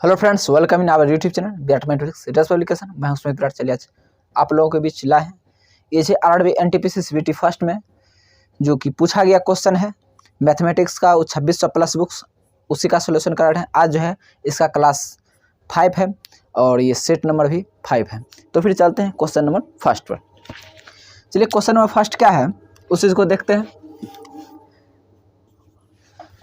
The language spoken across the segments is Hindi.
Hello friends, welcome in our YouTube channel Bihar mathematics address publication. मैं उसमें विराट चलिए आज आप लोगों के बीच ला है ये है आरआरबी एनटीपीसी सीबीटी फर्स्ट में जो कि पूछा गया क्वेश्चन है मैथमेटिक्स का 2600 प्लस बुक्स, उसी का सोल्यूशन कर रहे हैं। आज जो है इसका क्लास 5 है और ये सेट नंबर भी 5 है। तो फिर चलते हैं क्वेश्चन नंबर फर्स्ट पर। चलिए क्वेश्चन नंबर फर्स्ट क्या है उस चीज़ को देखते हैं।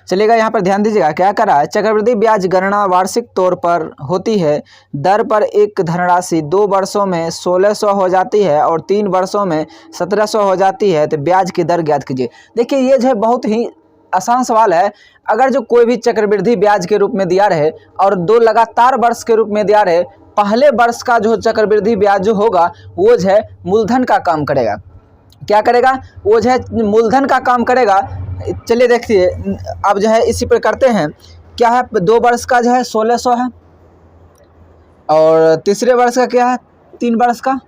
चलिएगा यहाँ पर ध्यान दीजिएगा, क्या करा है। चक्रवृद्धि ब्याज गणना वार्षिक तौर पर होती है। दर पर एक धनराशि 2 वर्षों में 1600 हो जाती है और 3 वर्षों में 1700 हो जाती है, तो ब्याज की दर ज्ञात कीजिए। देखिए ये जो है बहुत ही आसान सवाल है। अगर जो कोई भी चक्रवृद्धि ब्याज के रूप में दिया रहे और 2 लगातार वर्ष के रूप में दिया रहे, पहले वर्ष का जो चक्रवृद्धि ब्याज जो होगा वो जो है मूलधन का काम करेगा। क्या करेगा? वो जो है मूलधन का काम करेगा। चलिए देखिए अब जो है इसी पर करते हैं। क्या है, 2 वर्ष का जो है 1600 है और तीसरे वर्ष का क्या है 3 वर्ष का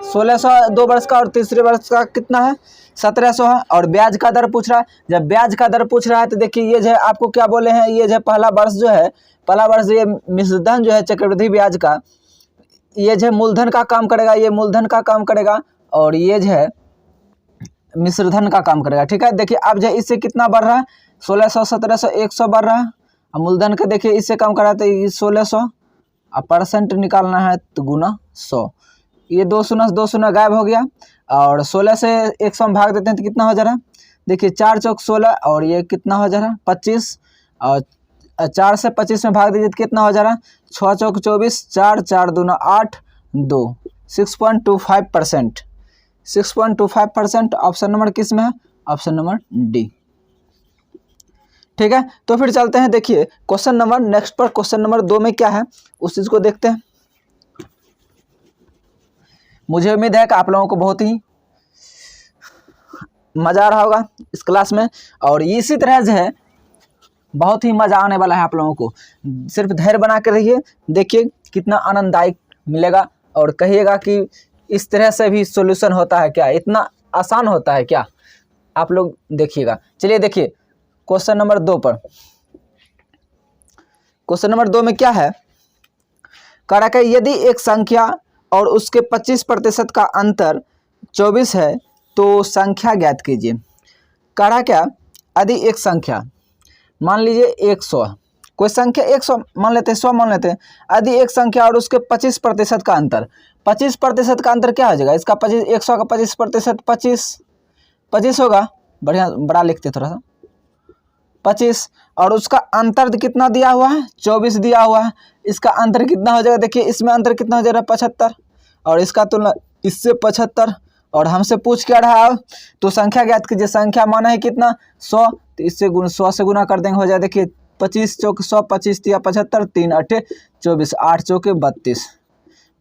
1600 2 वर्ष का और तीसरे वर्ष का कितना है 1700 है। और ब्याज का दर पूछ रहा है। जब ब्याज का दर पूछ रहा है तो देखिए ये जो है आपको क्या बोले हैं, ये जो है पहला वर्ष ये मिश्रधन जो है चक्रवृद्धि ब्याज का, ये जो है मूलधन का काम करेगा, ये मूलधन का काम करेगा और ये जो है मिश्रधन का काम करेगा। ठीक है, देखिए अब जो इससे कितना बढ़ रहा है 1600 1700 100 बढ़ रहा है। अब मूलधन का देखिए इससे कम करा तो ये 1600, अब परसेंट निकालना है तो गुना 100, ये 2 शून्य गायब हो गया और 16 से 100 में भाग देते हैं तो कितना हो जा रहा है। देखिए 4 चौक 16 और ये कितना हो जा रहा है 25 और 4 से 25 में भाग दीजिए तो कितना हो जा रहा है 6 चौक 24 4 4 दूना 8 2 6.25%। 6.25% ऑप्शन नंबर किस में है? Option number D. ठीक है, तो फिर चलते हैं। देखिए क्वेश्चन नंबर नेक्स्ट पर, क्वेश्चन नंबर 2 में क्या है उस चीज को देखते हैं। मुझे उम्मीद है कि आप लोगों को बहुत ही मजा आ रहा होगा इस क्लास में और इसी तरह जो है बहुत ही मजा आने वाला है आप लोगों को। सिर्फ धैर्य बना कर रहिए, देखिए कितना आनंददायक मिलेगा और कहिएगा कि इस तरह से भी सॉल्यूशन होता है क्या, इतना आसान होता है क्या, आप लोग देखिएगा। चलिए देखिए क्वेश्चन नंबर 2 पर। क्वेश्चन नंबर 2 में क्या है, कह रहा है यदि एक संख्या और उसके 25% का अंतर 24 है तो संख्या ज्ञात कीजिए। कह रहा क्या, यदि एक संख्या मान लीजिए 100, कोई संख्या 100 मान लेते हैं, 100 मान लेते हैं। यदि एक संख्या और उसके 25% का अंतर, 25% का अंतर क्या हो जाएगा इसका 100 का 25% 25 होगा, बढ़िया बड़ा लिखते थोड़ा सा 25 और उसका अंतर कितना दिया हुआ है 24 दिया हुआ है। इसका अंतर कितना हो जाएगा, देखिए इसमें अंतर कितना हो जाएगा 75 और इसका तुलना इससे 75 और हमसे पूछ क्या रहा है तो संख्या ज्ञात कीजिए। संख्या माना है कितना 100, तो इससे 100 से गुना कर देंगे हो जाए। देखिए 25 चौक 100 25 दिया 75 3 8 24 8 चौके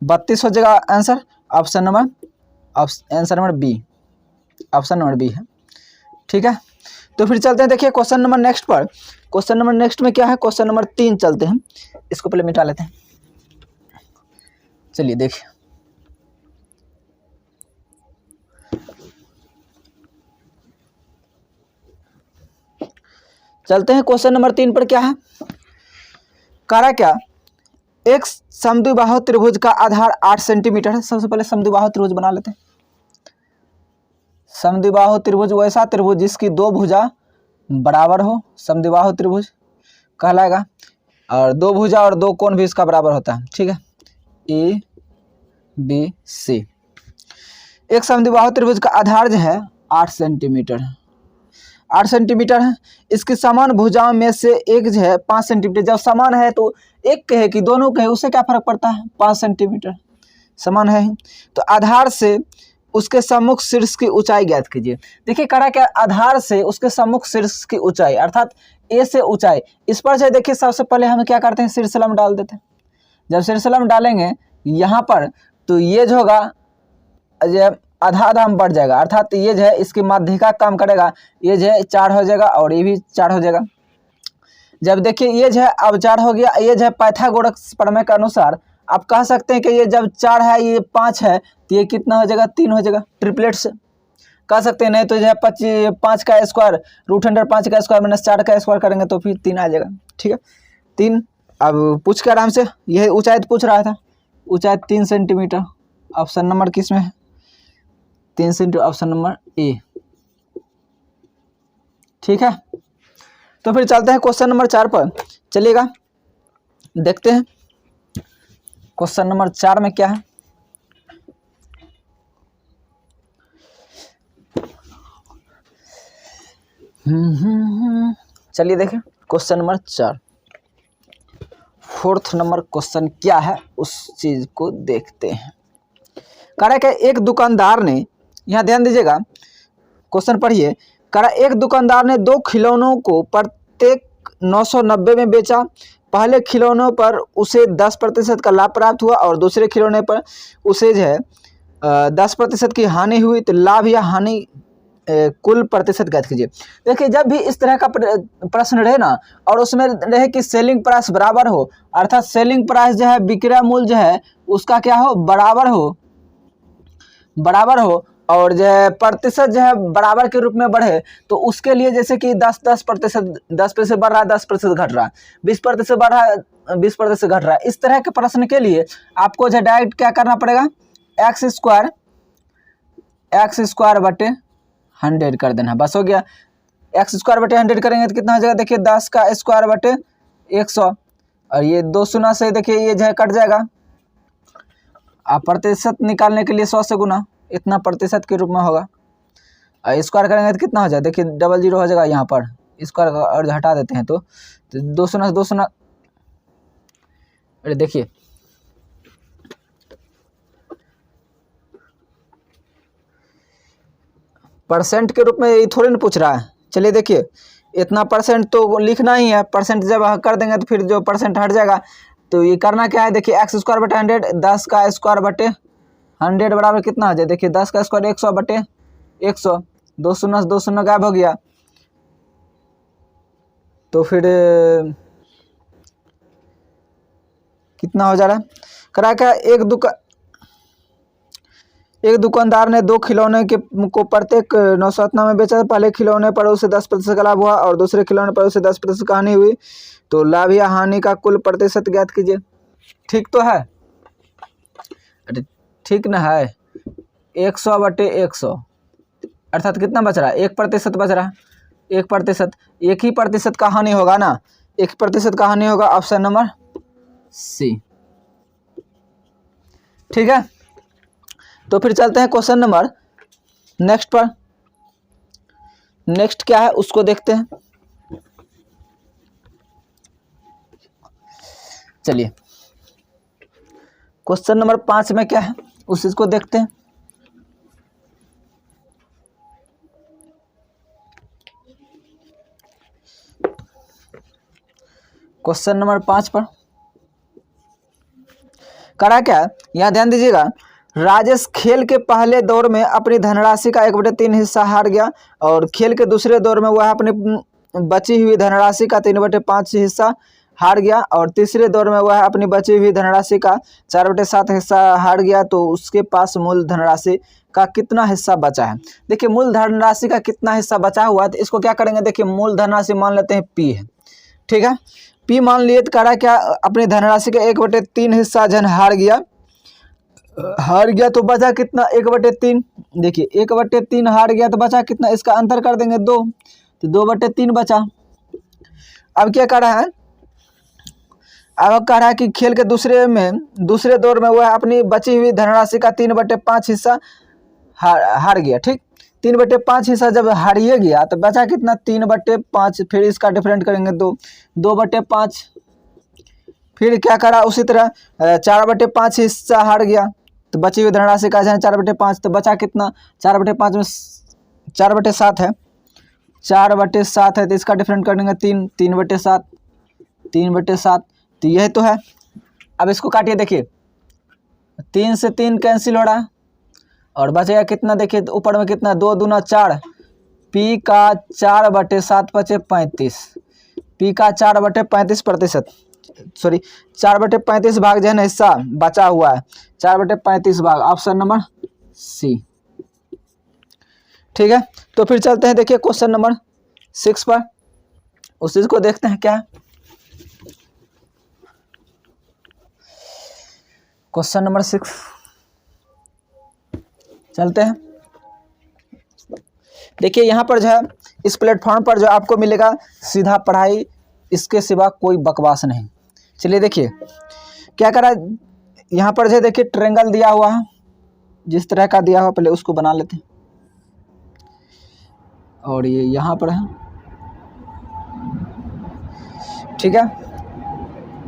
32 हो जाएगा answer. Option number B, option number B है। ठीक है, तो फिर चलते हैं। देखिए क्वेश्चन नंबर नेक्स्ट पर। क्वेश्चन नंबर नेक्स्ट में क्या है, क्वेश्चन नंबर 3 चलते हैं, इसको पहले मिटा लेते हैं। चलिए देखिए चलते हैं क्वेश्चन नंबर 3 पर। क्या है, करा क्या, एक समद्विबाहु त्रिभुज का आधार 8 सेंटीमीटर है। सबसे पहले समद्विबाहु त्रिभुज बना लेते हैं। समद्विबाहु त्रिभुज वैसा त्रिभुज जिसकी 2 भुजा बराबर हो, समद्विबाहु त्रिभुज कहलाएगा। और 2 भुजा और 2 कोण भी इसका बराबर होता है। ठीक है, ए बी सी। एक समद्विबाहु त्रिभुज का आधार जो है 8 सेंटीमीटर है, 8 सेंटीमीटर है। इसकी समान भुजाओं में से एक जो है 5 सेंटीमीटर। जब समान है तो एक कहे कि दोनों कहे, उससे क्या फर्क पड़ता है, 5 सेंटीमीटर समान है। तो आधार से उसके सम्मुख शीर्ष की ऊंचाई ज्ञात कीजिए। देखिए करा क्या, आधार से उसके सम्मुख शीर्ष की ऊंचाई अर्थात ए से ऊंचाई, इस पर से देखिए सबसे पहले हम क्या करते हैं शीर्षलम डाल देते हैं। जब शीर्षलम डालेंगे यहाँ पर तो ये जो होगा आधा आधा हम बढ़ जाएगा, अर्थात ये जो है इसकी माध्यिका काम करेगा, ये जो है 4 हो जाएगा और ये भी 4 हो जाएगा। जब देखिए ये जो है अब 4 हो गया, ये जो है पाइथागोरस प्रमेय के अनुसार आप कह सकते हैं कि ये जब 4 है ये 5 है तो ये कितना हो जाएगा 3 हो जाएगा। ट्रिपलेट से कह सकते हैं, नहीं तो जो है 5 का स्क्वायर √5 का स्क्वायर -4 का स्क्वायर करेंगे तो फिर 3 आ जाएगा। ठीक है, 3 अब पूछ के आराम से, यह ऊंचाई पूछ रहा था, ऊंचाई 3 सेंटीमीटर। ऑप्शन नंबर किस में है? 3 सेंटीमीटर, ऑप्शन नंबर ए। ठीक है, तो फिर चलते हैं क्वेश्चन नंबर 4 पर। चलिएगा देखते हैं क्वेश्चन नंबर 4 में क्या है। चलिए देखें question number 4। 4th number question क्या है उस चीज को देखते हैं। कह रहा है कि एक दुकानदार ने, यहाँ ध्यान दीजिएगा, क्वेश्चन पढ़िए। कह रहा है एक दुकानदार ने 2 खिलौनों को प्रत्येक 990 में बेचा। पहले खिलौनों पर उसे 10% का लाभ प्राप्त हुआ और दूसरे खिलौने पर उसे जो है 10% की हानि हुई। तो लाभ या हानि कुल प्रतिशत ज्ञात कीजिए। देखिए, जब भी इस तरह का प्रश्न रहे ना और उसमें रहे कि सेलिंग प्राइस बराबर हो, अर्थात सेलिंग प्राइस जो है विक्रय मूल्य जो है उसका क्या हो, बराबर हो और जो है प्रतिशत जो है बराबर के रूप में बढ़े, तो उसके लिए जैसे कि 10% बढ़ रहा है, 10% घट रहा है, 20% बढ़ रहा है, 20% घट रहा है, इस तरह के प्रश्न के लिए आपको जो डायरेक्ट क्या करना पड़ेगा, एक्स स्क्वायर बटे 100 कर देना, बस हो गया। एक्स स्क्वायर बटे 100 करेंगे तो कितना हो जाएगा, देखिए 10 का स्क्वायर बटे 100 और ये 2 शून्य से देखिए ये जो है कट जाएगा। आप प्रतिशत निकालने के लिए 100 से गुना, इतना प्रतिशत के रूप में होगा। स्क्वायर करेंगे तो कितना हो जाए, देखिए 00 हो जाएगा, यहाँ पर स्क्वायर और हटा देते हैं तो 2 शून्य, अरे देखिए परसेंट के रूप में ये थोड़ी ना पूछ रहा है। चलिए देखिए, इतना परसेंट तो लिखना ही है, परसेंट जब कर देंगे तो फिर जो परसेंट हट जाएगा। तो ये करना क्या है, देखिए एक्स स्क्वायर बटे 100, 10 का स्क्वायर बटे 100 बराबर कितना हो जाए, देखिए 10 का स्क्वायर 100 बटे 100, 2 शून्य गायब हो गया। तो फिर कितना हो जा रहा है, करा क्या, एक दुकानदार ने 2 खिलौने को प्रत्येक 990 में बेचा। पहले खिलौने पर उसे 10% का लाभ हुआ और दूसरे खिलौने पर उसे 10% का हानि हुई। तो लाभ या हानि का कुल प्रतिशत ज्ञात कीजिए। ठीक तो है, अरे ठीक ना है, 100 बटे 100 अर्थात कितना बच रहा है, 1% बच रहा है, 1%, 1% का हानि होगा ना, 1% का हानि होगा, ऑप्शन नंबर सी। ठीक है, तो फिर चलते हैं क्वेश्चन नंबर नेक्स्ट पर। नेक्स्ट क्या है उसको देखते हैं। चलिए क्वेश्चन नंबर 5 में क्या है उस चीज को देखते हैं। क्वेश्चन नंबर 5 पर करा क्या, यहां ध्यान दीजिएगा। राजेश खेल के पहले दौर में अपनी धनराशि का 1/3 हिस्सा हार गया और खेल के दूसरे दौर में वह अपनी बची हुई धनराशि का 3/5 हिस्सा हार गया और तीसरे दौर में वह अपनी बची हुई धनराशि का 4/7 हिस्सा हार गया। तो उसके पास मूल धनराशि का कितना हिस्सा बचा है। देखिए, मूल धनराशि का कितना हिस्सा बचा हुआ है तो इसको क्या करेंगे, देखिए मूल धनराशि मान लेते हैं P है, ठीक है, P मान लिए तो करा क्या, अपनी धनराशि का 1/3 हिस्सा जन हार गया तो बचा कितना, 1/3। देखिए 1/3 हार गया तो बचा कितना, इसका अंतर कर देंगे 2, तो 2/3 बचा। अब क्या कर रहा है, अब कह रहा है कि खेल के दूसरे दौर में वह अपनी बची हुई धनराशि का 3/5 हिस्सा हार गया। ठीक, 3/5 हिस्सा जब हारिए गया तो बचा कितना, 3/5, फिर इसका डिफरेंट करेंगे 2/5। फिर क्या करा, उसी तरह 4/5 हिस्सा हार गया तो बची हुई धनराशि का 4/5, तो बचा कितना, 4/5 में 4/7 है, 4/7 है तो इसका डिफरेंट करेंगे 3/7, 3/7। तो यही तो है। अब इसको काटिए, देखिए 3 से 3 कैंसिल हो रहा है और बचेगा कितना, देखिए ऊपर में कितना, 2 दूना 4, P का 4/7 बचे 35, P का 4/35%, सॉरी 4/35 भाग जो है ना हिस्सा बचा हुआ है, 4/35 भाग, ऑप्शन नंबर सी। ठीक है, तो फिर चलते हैं देखिए क्वेश्चन नंबर 6 पर, उस चीज को देखते हैं क्या है। क्वेश्चन नंबर 6 चलते हैं। देखिए यहाँ पर जो है इस प्लेटफॉर्म पर जो आपको मिलेगा सीधा पढ़ाई, इसके सिवा कोई बकवास नहीं। चलिए देखिए क्या करा, यहाँ पर जो देखिए ट्रायंगल दिया हुआ है, जिस तरह का दिया हुआ पहले उसको बना लेते हैं। और ये यहाँ पर है, ठीक है,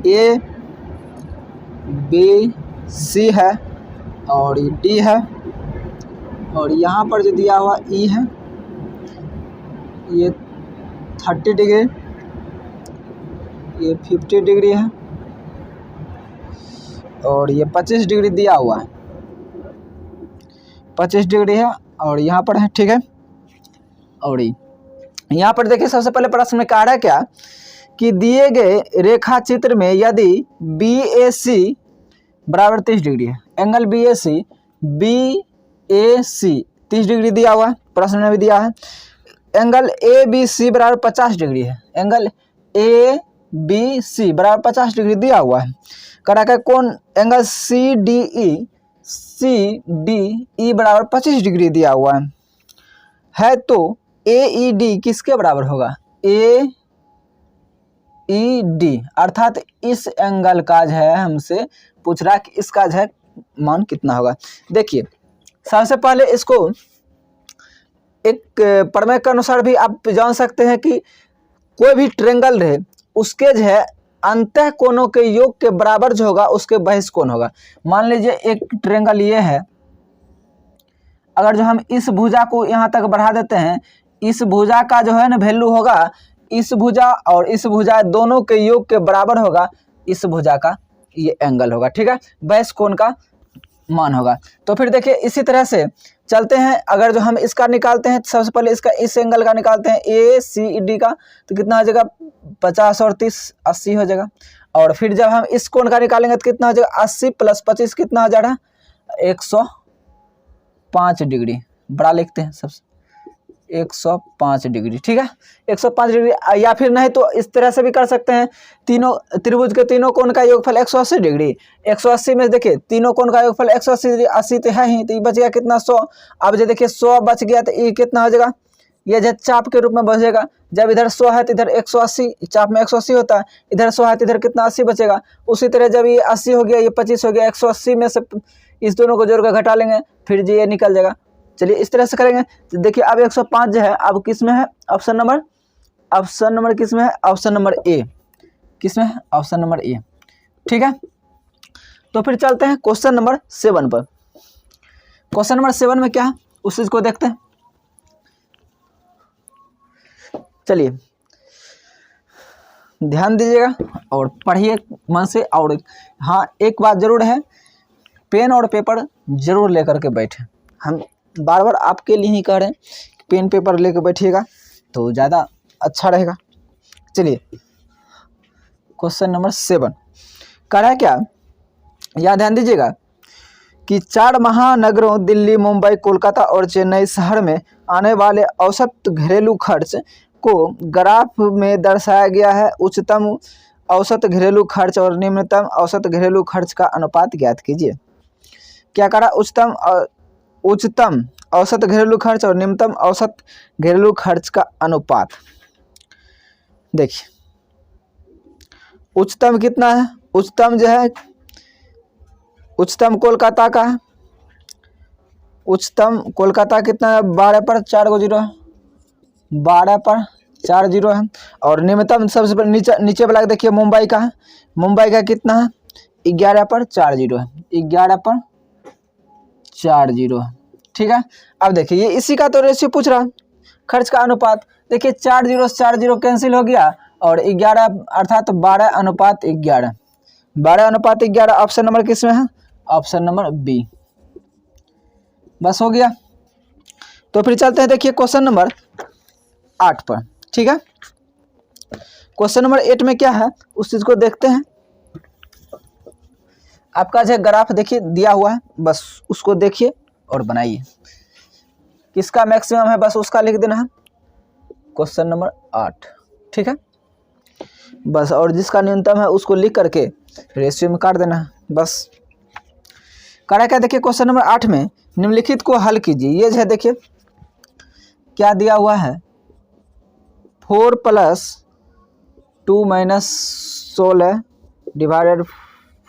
ए बी सी है और ये डी है, और यहाँ पर जो दिया हुआ ई है ये 30 डिग्री, ये 50 डिग्री है और ये 25 डिग्री दिया हुआ है, 25 डिग्री है और यहाँ पर है, ठीक है। और यहाँ पर देखिए सबसे पहले प्रश्न में कहा है क्या कि दिए गए रेखा चित्र में यदि बी ए सी बराबर 30 डिग्री है, एंगल बी ए सी 30 डिग्री दिया हुआ है, प्रश्न में भी दिया है। एंगल ए बी सी बराबर 50 डिग्री है, एंगल ए बी सी बराबर 50 डिग्री दिया हुआ है। करा का कौन एंगल सी डी ई बराबर 25 डिग्री दिया हुआ है तो ए ई डी किसके बराबर होगा, ए ई डी, अर्थात इस एंगल का जो है हमसे पूछ रहा है कि इसका जो है मान कितना होगा। देखिए सबसे पहले इसको एक प्रमेय के अनुसार भी आप जान सकते हैं कि कोई भी ट्रायंगल रहे उसके जो है अंतः कोणों के योग के बराबर जो होगा उसके बहिष्कोण होगा। मान लीजिए एक ट्रायंगल ये है, अगर जो हम इस भुजा को यहाँ तक बढ़ा देते हैं, इस भुजा का जो है ना वैल्यू होगा, इस भुजा और इस भुजा दोनों के योग के बराबर होगा इस भुजा का ये एंगल होगा, ठीक है, बहिष्कोण का मान होगा। तो फिर देखिए इसी तरह से चलते हैं, अगर जो हम इसका निकालते हैं सबसे पहले इसका इस एंगल का निकालते हैं ए सी डी का, तो कितना हो जाएगा 50 और 30 80 हो जाएगा। और फिर जब हम इस कोण का निकालेंगे तो कितना हो जाएगा 80 + 25 कितना हो जाएगा 105 डिग्री, बड़ा लिखते हैं सबसे 105 डिग्री, ठीक है, 105 डिग्री। या फिर नहीं तो इस तरह से भी कर सकते हैं, तीनों त्रिभुज के तीनों कोण का योगफल 180 डिग्री, 180 में देखिए तीनों कोण का योगफल 180 डिग्री, 80 तो है ही, तो ये बच गया कितना 100। अब जो देखिए 100 बच गया तो ये कितना हो जाएगा, ये जो चाप के रूप में बचेगा, जब इधर 100 है तो इधर 180, चाप में 180 होता है, इधर 100 है तो इधर कितना 80 बचेगा। उसी तरह जब ये 80 हो गया, ये 25 हो गया, 180 में से इस दोनों को जोड़ कर घटा लेंगे, फिर ये निकल जाएगा। चलिए इस तरह से करेंगे। तो देखिए अब 105 जो है अब किस में है, ऑप्शन नंबर किस में है, ऑप्शन नंबर ए, किस में है, ऑप्शन नंबर ए, ठीक है। तो फिर चलते हैं क्वेश्चन नंबर 7 पर। क्वेश्चन नंबर 7 में क्या है उस चीज को देखते हैं। चलिए ध्यान दीजिएगा और पढ़िए मन से। और हाँ एक बात जरूर है, पेन और पेपर जरूर लेकर के बैठे। हम बार बार आपके लिए ही कह रहे हैं कि पेन पेपर लेकर बैठिएगा तो ज़्यादा अच्छा रहेगा। चलिए क्वेश्चन नंबर 7 कह रहा है क्या, यहाँ ध्यान दीजिएगा कि 4 महानगरों दिल्ली, मुंबई, कोलकाता और चेन्नई शहर में आने वाले औसत घरेलू खर्च को ग्राफ में दर्शाया गया है। उच्चतम औसत घरेलू खर्च और निम्नतम औसत घरेलू खर्च का अनुपात ज्ञात कीजिए। क्या करा, उच्चतम औसत घरेलू खर्च और निम्नतम औसत घरेलू खर्च का अनुपात। देखिए उच्चतम कितना है, उच्चतम जो है उच्चतम कोलकाता का है, उच्चतम कोलकाता कितना है 12 पर 4 0 है, 12 पर 4 0 है। और निम्नतम सबसे नीचे वाला देखिए मुंबई का है, मुंबई का कितना है 11 पर 4 0 है, 11 पर 4 0 है, ठीक है। अब देखिए ये इसी का तो रेशियो पूछ रहा है, खर्च का अनुपात। देखिए 4 0 से 4 0 कैंसिल हो गया और 11 अर्थात 12:11, 12:11 ऑप्शन नंबर किस में है, ऑप्शन नंबर बी। बस हो गया। तो फिर चलते हैं देखिए क्वेश्चन नंबर 8 पर, ठीक है। क्वेश्चन नंबर 8 में क्या है उस चीज को देखते हैं। आपका जो ग्राफ देखिए दिया हुआ है, बस उसको देखिए और बनाइए। किसका मैक्सिमम है बस उसका लिख देना है, क्वेश्चन नंबर 8, ठीक है बस। और जिसका न्यूनतम है उसको लिख करके रेशियो में काट देना है बस। करा क्या, देखिए क्वेश्चन नंबर 8 में निम्नलिखित को हल कीजिए। ये जो है देखिए क्या दिया हुआ है, 4 + 2 - 16 डिवाइडेड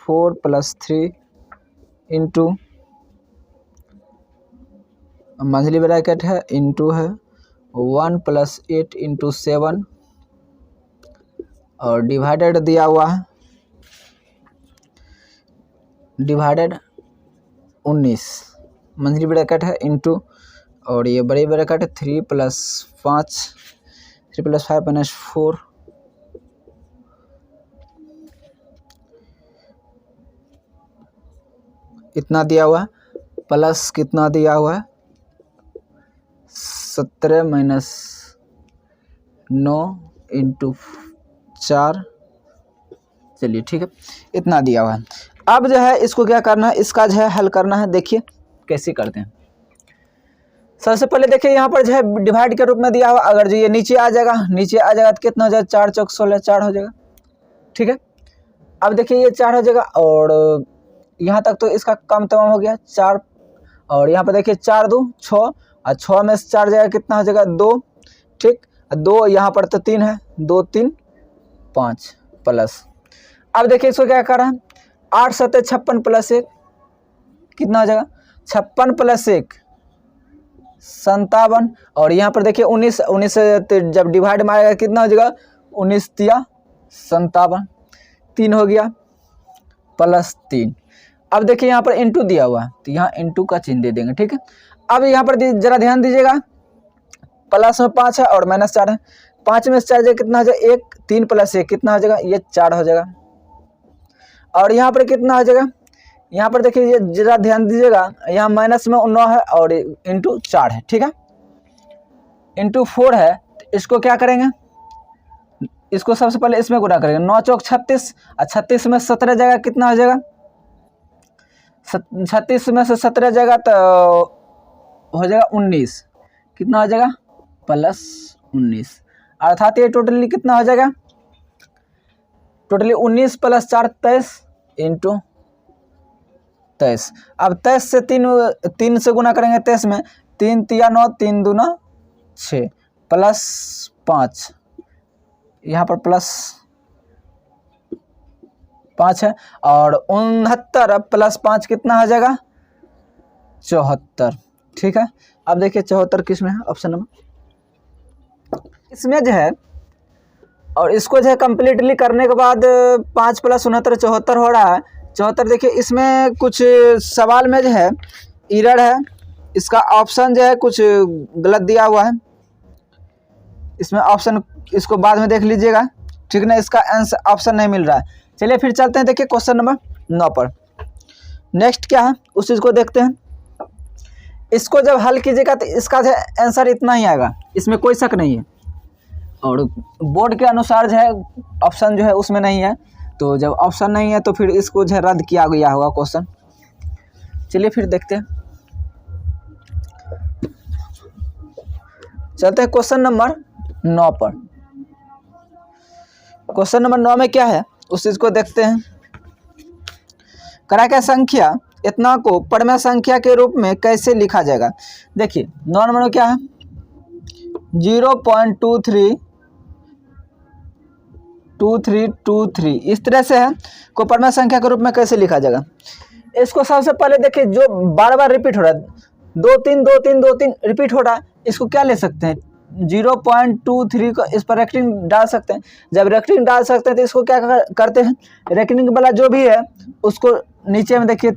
4 + 3 इंटू मंझली ब्रैकेट है इंटू है 1 + 8 इंटू 7 और डिवाइडेड दिया हुआ है डिवाइडेड 19 मंझली ब्रैकेट है इंटू और ये बड़ी ब्रैकेट है 3 + 5 3 + 5 - 4 इतना दिया हुआ है प्लस कितना दिया हुआ है 17 - 9 इंटू 4। चलिए ठीक है, इतना दिया हुआ है। अब जो है इसको क्या करना है, इसका जो है हल करना है। देखिए कैसे करते हैं। सबसे पहले देखिए यहाँ पर जो है डिवाइड के रूप में दिया हुआ, अगर जो ये नीचे आ जाएगा तो कितना हो जाएगा 4 × 4 = 16 4 हो जाएगा। ठीक है, अब देखिए ये 4 हो जाएगा और यहाँ तक तो इसका काम तमाम हो गया 4 और यहाँ पर देखिए 4 × 2 = 6 और 6 में से 4 जाएगा कितना हो जाएगा 2। ठीक, 2 यहाँ पर तो 3 है 2 3 5 प्लस। अब देखिए इसको क्या कर रहा है 8 × 7 = 56 + 1 कितना हो जाएगा 56 + 1 57 और यहाँ पर देखिए 19 से जब डिवाइड मारेगा कितना हो जाएगा 19 × 3 = 57 3 हो गया प्लस 3। अब देखिए यहाँ पर इंटू दिया हुआ है तो यहाँ इंटू का चिन्ह दे देंगे। ठीक है, अब यहाँ पर जरा ध्यान दीजिएगा प्लस में 5 है और माइनस 4 है, 5 में से 4 जाएगा कितना हो जाएगा 1 3 + 1 कितना हो जाएगा ये 4 हो जाएगा और यहाँ पर कितना हो जाएगा, यहाँ पर देखिए ये जरा ध्यान दीजिएगा यहाँ माइनस में 9 है और इंटू 4 है। ठीक है, इंटू 4 है तो इसको क्या करेंगे, इसको सबसे पहले इसमें गुणा करेंगे 9 × 4 = 36 और 36 में 17 जाएगा कितना हो जाएगा 36 में से 17 जाएगा तो हो जाएगा 19 कितना हो जाएगा प्लस 19 अर्थात ये टोटली कितना हो जाएगा टोटली 19 + 4 23 इंटू 23। अब 23 से 3 से गुना करेंगे 23 में 3 × 3 = 9 3 × 2 = 6 प्लस 5 यहाँ पर प्लस 5 है और 69 + 5 कितना हो जाएगा 74। ठीक है, अब देखिए 74 किस में है, ऑप्शन नंबर इसमें जो है और इसको जो है कम्प्लीटली करने के बाद 5 + 69 74 हो रहा है 74। देखिए इसमें कुछ सवाल में जो है एरर है, इसका ऑप्शन जो है कुछ गलत दिया हुआ है, इसमें ऑप्शन इसको बाद में देख लीजिएगा। ठीक ना, इसका आंसर ऑप्शन नहीं मिल रहा है। चलिए फिर चलते हैं देखिए क्वेश्चन नंबर 9 पर। नेक्स्ट क्या है उस चीज़ को देखते हैं। इसको जब हल कीजिएगा तो इसका जो आंसर इतना ही आएगा, इसमें कोई शक नहीं है और बोर्ड के अनुसार जो है ऑप्शन जो है उसमें नहीं है, तो जब ऑप्शन नहीं है तो फिर इसको जो है रद्द किया गया होगा क्वेश्चन। चलिए फिर देखते हैं, चलते हैं क्वेश्चन नंबर 9 पर। क्वेश्चन नंबर 9 में क्या है उस चीज़ को देखते हैं। करा क्या संख्या इतना को परमेय संख्या के रूप में कैसे लिखा जाएगा। देखिए 9 नंबर में क्या है 0.232323 इस तरह से है को परमेय संख्या के रूप में कैसे लिखा जाएगा। इसको सबसे पहले देखिए जो बार बार रिपीट हो रहा है 2 3 2 3 2 3 रिपीट हो रहा है, इसको क्या ले सकते हैं 0.23 को इस पर रेक्टिंग डाल सकते हैं। जब रेक्टिंग डाल सकते हैं तो इसको क्या करते हैं रेक्टिंग वाला जो भी है उसको नीचे में देखिए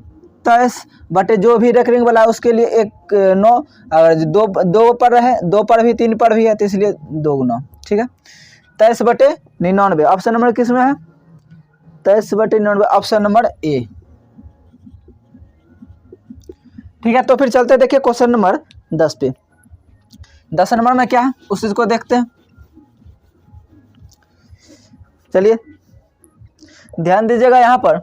23 बटे जो भी रेक्टिंग वाला है उसके लिए 1 9 अगर दो पर रहे 2 पर भी 3 पर भी है तो इसलिए 2 × 9। ठीक है 23 बटे 99 ऑप्शन नंबर किस में है 23 बटे 99 ऑप्शन नंबर ए। ठीक है, तो फिर चलते देखिए क्वेश्चन नंबर 10 पे। 10 नंबर में क्या है उस चीज को देखते हैं। चलिए ध्यान दीजिएगा यहाँ पर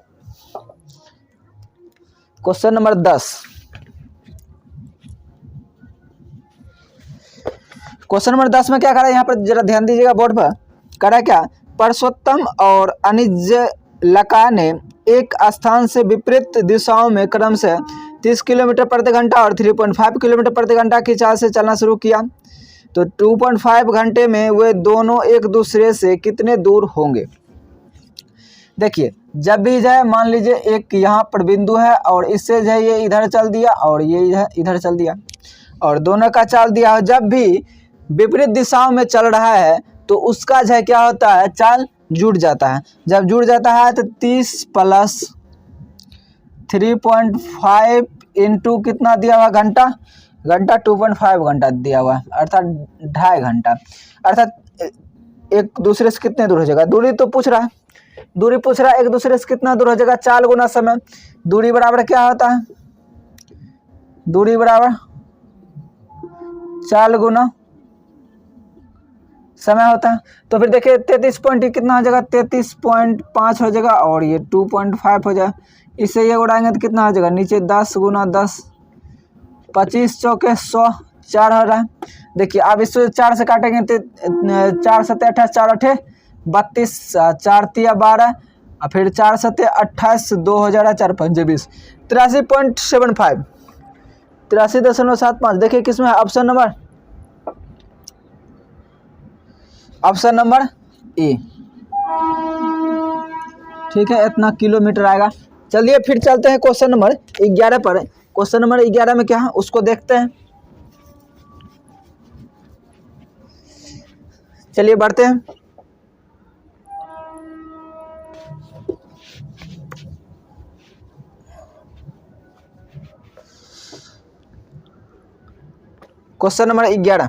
क्वेश्चन नंबर 10। क्वेश्चन नंबर 10 में क्या करा है यहाँ पर जरा ध्यान दीजिएगा बोर्ड पर। करा क्या परसोत्तम और अनिज्जलका ने एक स्थान से विपरीत दिशाओं में क्रम से 30 किलोमीटर प्रति घंटा और 3.5 किलोमीटर प्रति घंटा की चाल से चलना शुरू किया। तो 2.5 घंटे में वे दोनों एक दूसरे से कितने दूर होंगे। देखिए जब भी जो है मान लीजिए एक यहाँ पर बिंदु है और इससे जो है ये इधर चल दिया और ये इधर चल दिया और दोनों का चाल दिया, जब भी विपरीत दिशाओं में चल रहा है तो उसका जो है क्या होता है, चाल जुड़ जाता है। जब जुड़ जाता है तो 30 + 3.5 इंटू कितना दिया हुआ घंटा, 2.5 घंटा दिया हुआ है, अर्थात 2.5 घंटा। अर्थात एक दूसरे से कितने दूर हो जाएगा, दूरी तो पूछ रहा है, दूरी पूछ रहा है एक दूसरे से कितना दूर हो जाएगा, चाल गुना समय। दूरी बराबर क्या होता है, दूरी बराबर चाल गुना समय होता है। तो फिर देखिए 33 पॉइंट कितना हो जाएगा, 33.5 हो जाएगा और ये 2.5 हो जाएगा। इससे ये उड़ाएंगे तो कितना हो जाएगा, नीचे 10 × 10 25 चौके 100 4 हो रहा है। देखिए अब इसको 4 से काटेंगे तो 4 × 7 = 28, 4 × 8 = 32, 4 × 3 = 12 और फिर 4 × 7 = 28, 2 हो जा रहा है, 4 × 5 = 20, 83.75, 83.75। देखिए किसमें है, ऑप्शन नंबर ए। ठीक है, इतना किलोमीटर आएगा। चलिए फिर चलते हैं क्वेश्चन नंबर 11 पर। क्वेश्चन नंबर 11 में क्या है उसको देखते हैं। चलिए बढ़ते हैं। क्वेश्चन नंबर 11,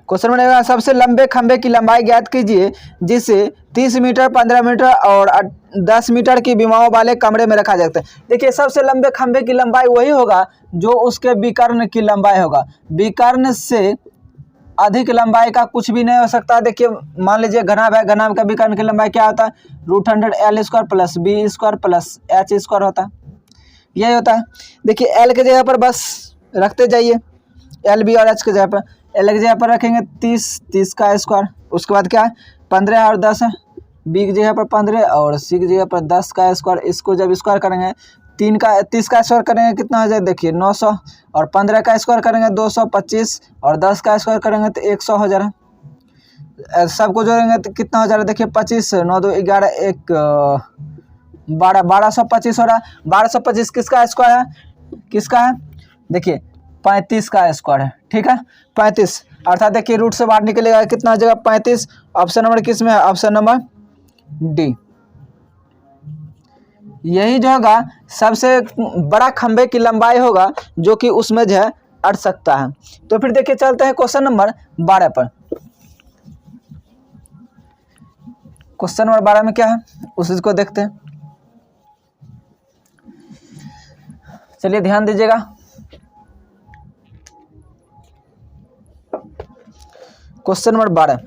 क्वेश्चन बनेगा सबसे लंबे खंभे की लंबाई ज्ञात कीजिए जिसे 30 मीटर, 15 मीटर और 10 मीटर की विमाओं वाले कमरे में रखा जाता है। देखिए सबसे लंबे खंभे की लंबाई वही होगा जो उसके विकर्ण की लंबाई होगा। विकर्ण से अधिक लंबाई का कुछ भी नहीं हो सकता। देखिए मान लीजिए घनाभ है, घनाभ का विकर्ण की लंबाई क्या होता है, √100L² + B² + H² होता है, यही होता है। देखिए L के जगह पर बस रखते जाइए, L, B और H के जगह पर। L की जगह पर रखेंगे 30 का स्क्वायर, उसके बाद क्या है 15 और 10 है, B की जगह पर 15 और C की जगह पर 10 का स्क्वायर। इसको जब स्क्वायर करेंगे 30 का स्क्वायर करेंगे कितना हो जाए, देखिए 900 और 15 का स्क्वायर करेंगे 225 और 10 का स्क्वायर करेंगे तो 100 हो जा रहा है। सबको जोड़ेंगे तो कितना हो जा रहा है, देखिए 25, 9 2 11 1 12, 1225 हो रहा है। 1225 किसका स्क्वायर है, किसका है, देखिए 35 का स्क्वायर है। ठीक है 35, अर्थात देखिए रूट से बाहर निकलेगा कितना हो जाएगा 35। ऑप्शन नंबर किस में है, ऑप्शन नंबर डी। यही जो होगा सबसे बड़ा खंभे की लंबाई होगा जो कि उसमें जो है अट सकता है। तो फिर देखिए चलते हैं क्वेश्चन नंबर 12 पर। क्वेश्चन नंबर 12 में क्या है उस चीज को देखते हैं। चलिए ध्यान दीजिएगा। क्वेश्चन नंबर 12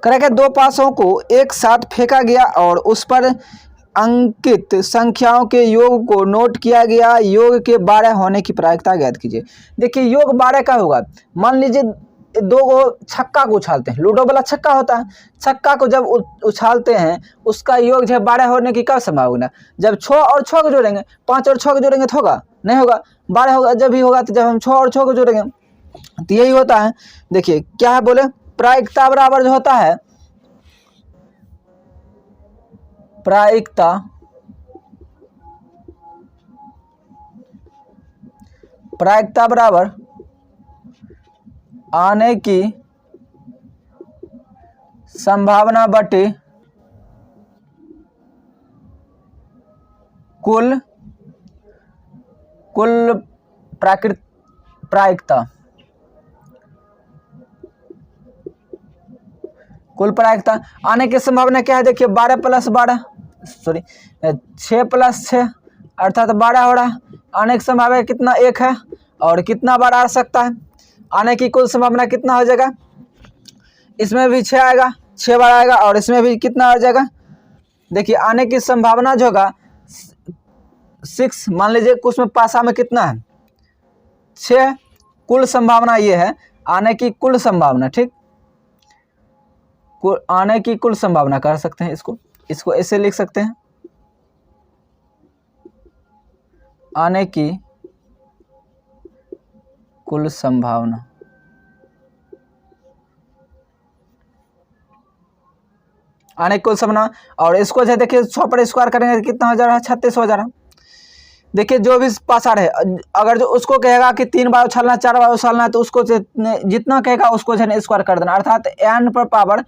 करेगा, दो पासों को एक साथ फेंका गया और उस पर अंकित संख्याओं के योग को नोट किया गया। योग के 12 होने की प्रायिकता ज्ञात कीजिए। देखिए योग 12 का होगा। मान लीजिए दो छक्का को उछालते हैं, लूडो वाला छक्का होता है, छक्का को जब उछालते हैं उसका योग जो है 12 होने की क्या संभावना। जब 6 और 6 को जोड़ेंगे, 5 और 6 को जोड़ेंगे तो होगा नहीं होगा, 12 होगा। जब भी होगा तो जब हम 6 और 6 को जोड़ेंगे तो यही होता है। देखिए क्या है बोले, प्रायिकता बराबर जो होता है, प्रायिकता बराबर आने की संभावना बटे कुल प्रायिकता। कुल प्रायिकता आने की संभावना क्या है, देखिए 12 + 12 6 + 6 अर्थात 12 हो रहा है। आने की संभावना कितना, 1 है और कितना बार आ सकता है। आने की कुल संभावना कितना हो जाएगा, इसमें भी 6 आएगा, 6 बार आएगा और इसमें भी कितना आ जाएगा। देखिए आने की संभावना जो होगा 6, मान लीजिए उसमें पासा में कितना है 6, कुल संभावना ये है। आने की कुल संभावना, ठीक, आने की कुल संभावना कर सकते हैं इसको ऐसे लिख सकते हैं, आने की कुल संभावना। आने की कुल संभावना, और इसको जो है देखिए 100 पर स्क्वायर करेंगे तो कितना हो जा रहा है, 36 हो जा रहा है। देखिए जो भी पासार है, अगर जो उसको कहेगा कि 3 बार उछालना 4 बार उछालना है तो उसको जितना कहेगा उसको जो है स्क्वायर कर देना, अर्थात n पर पावर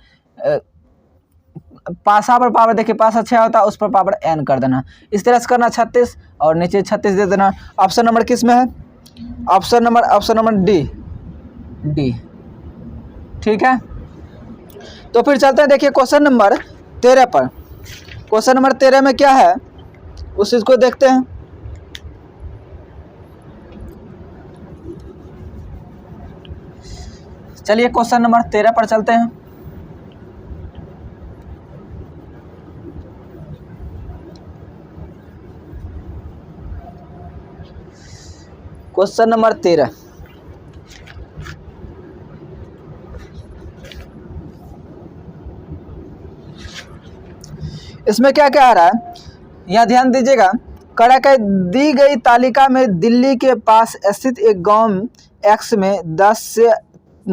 पासा पर पावर, देखिए पासा 6 होता है उस पर पावर n कर देना, इस तरह से करना 36 और नीचे 36 दे देना। ऑप्शन नंबर किस में है, ऑप्शन नंबर डी, ठीक है। तो फिर चलते हैं देखिए क्वेश्चन नंबर 13 पर। क्वेश्चन नंबर 13 में क्या है उस चीज को देखते हैं। चलिए क्वेश्चन नंबर 13 पर चलते हैं। क्वेश्चन नंबर 13, इसमें क्या क्या आ रहा है, यह ध्यान दीजिएगा। कड़ा के दी गई तालिका में दिल्ली के पास स्थित एक गांव एक्स में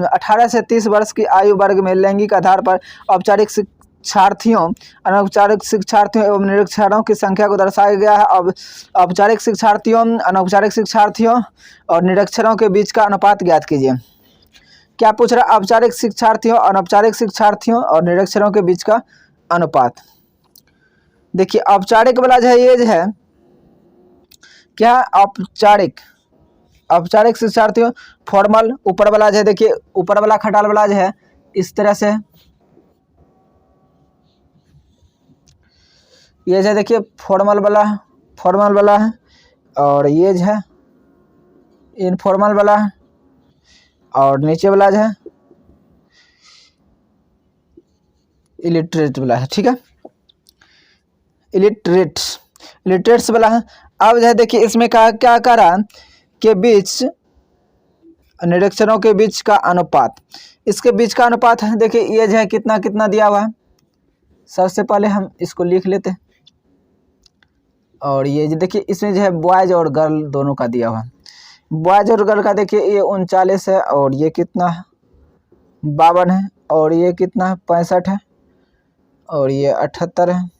18 से 30 वर्ष की आयु वर्ग में लैंगिक आधार पर औपचारिक शिक्षार्थियों, अनौपचारिक शिक्षार्थियों एवं निरक्षरों की संख्या को दर्शाया गया है। अब औपचारिक शिक्षार्थियों, अनौपचारिक शिक्षार्थियों और निरक्षरों के बीच का अनुपात ज्ञात कीजिए। क्या पूछ रहा है, औपचारिक शिक्षार्थियों, अनौपचारिक शिक्षार्थियों और निरक्षरों के बीच का अनुपात। देखिए औपचारिक वाला जो है ये जो है क्या, औपचारिक शिक्षार्थियों फॉर्मल, ऊपर वाला जो है देखिए ऊपर वाला खटाल वाला जो है इस तरह से, ये जो है देखिए फॉर्मल वाला है, और ये जो है इनफॉर्मल वाला है, और नीचे वाला जो है इलिटरेट वाला है, ठीक है, इलिटरेट्स वाला है। अब जो है देखिए इसमें क्या कर रहा के बीच, निरक्षरों के बीच का अनुपात, इसके बीच का अनुपात है देखिए ये जो है कितना कितना दिया हुआ है। सबसे पहले हम इसको लिख लेते हैं, और ये जो देखिए इसमें जो है बॉयज और गर्ल दोनों का दिया हुआ है। बॉयज और गर्ल का देखिए ये 39 है, और ये कितना है 52 है, और ये कितना है 65 है, और ये 78 है,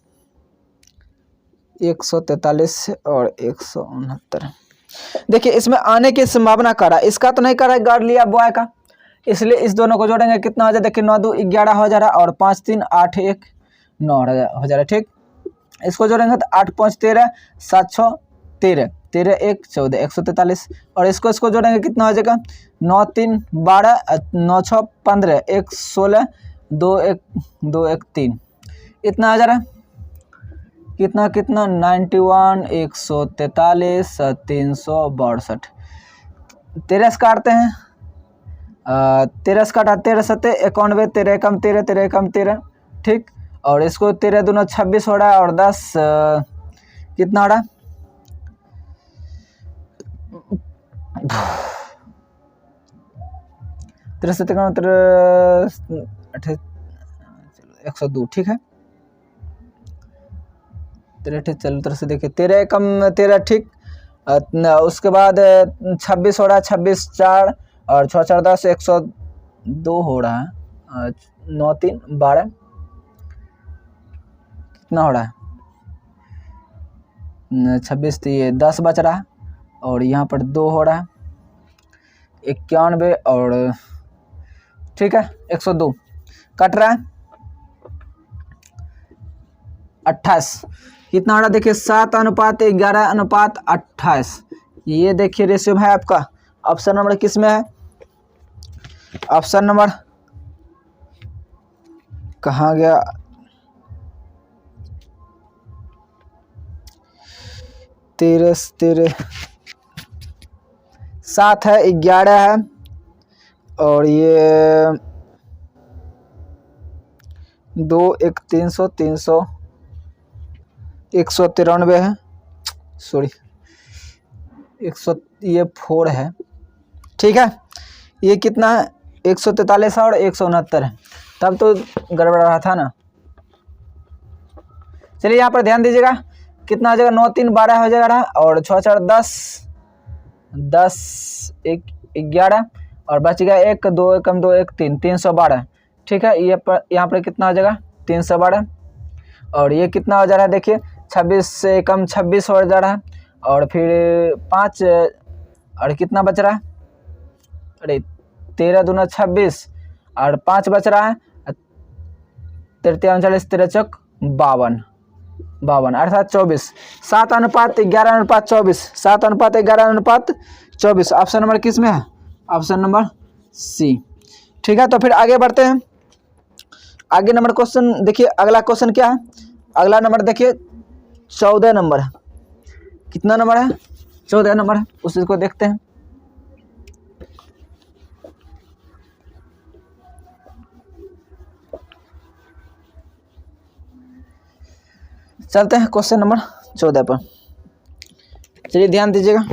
143 और 169। देखिए इसमें आने की संभावना करा, इसका तो नहीं करा गर्ल लिया बॉय का, इसलिए इस दोनों को जोड़ेंगे कितना हो जाए देखिए 9 2 11 हो जा रहा, और 5 3 8 1 9 हो जा रहा, ठीक। इसको जोड़ेंगे तो 8 5 13 7 6 13 13 1 14 143, और इसको जोड़ेंगे कितना हो जाएगा 9 3 12 9 6 15 1 16 2 1 3, इतना आ जा रहा है कितना 91 143 362। 13 से काटते हैं, 13 से काटा 13 7 91 13 एकम 13 13 एकम 13, ठीक। और इसको 13 दूना 26 हो रहा है, और 10 कितना हो रहा है 13 102, ठीक है। 13 चलो तरह से देखिए 13 एकम 13, ठीक। उसके बाद 26 हो रहा है, 26 4 और 6 4 10 102 हो रहा है, 9 3 12 कितना हो रहा है 26, तो ये 10 बच रहा है, और यहाँ पर 2 हो रहा है 91, और ठीक है 102 कट रहा है 28, कितना हो रहा है देखिए 7:11:28। ये देखिए रेशियो है आपका। ऑप्शन नंबर किस में है, ऑप्शन नंबर कहाँ गया, तेरह 7 है 11 है, और ये 2 1 300 300 193 है, सॉरी 100 ये 4 है, ठीक है। ये कितना है 143 और 169 है, तब तो गड़बड़ रहा था ना। चलिए यहाँ पर ध्यान दीजिएगा, कितना हो जाएगा, 9 3 12 हो जाएगा, और 6 4 10 10 1 11 और बच गया 1 2 1 2 1 3 312। ठीक है, ये पर यहाँ पर कितना हो जाएगा 312, और ये कितना हो जा रहा है देखिए 26 से कम 26 हो जा रहा है, और फिर 5 और कितना बच रहा है, अरे 13 दूना 26 और 5 बच रहा है, 33 39 13 चौक 52 अर्थात 24। 7:11:24, 7:11:24। ऑप्शन नंबर किस में है, ऑप्शन नंबर सी। ठीक है, तो फिर आगे बढ़ते हैं। आगे नंबर क्वेश्चन देखिए, अगला क्वेश्चन क्या है, अगला नंबर देखिए 14 नंबर है। कितना नंबर है, 14 नंबर है, उसी को देखते हैं। चलते हैं क्वेश्चन नंबर 14 पर। चलिए ध्यान दीजिएगा,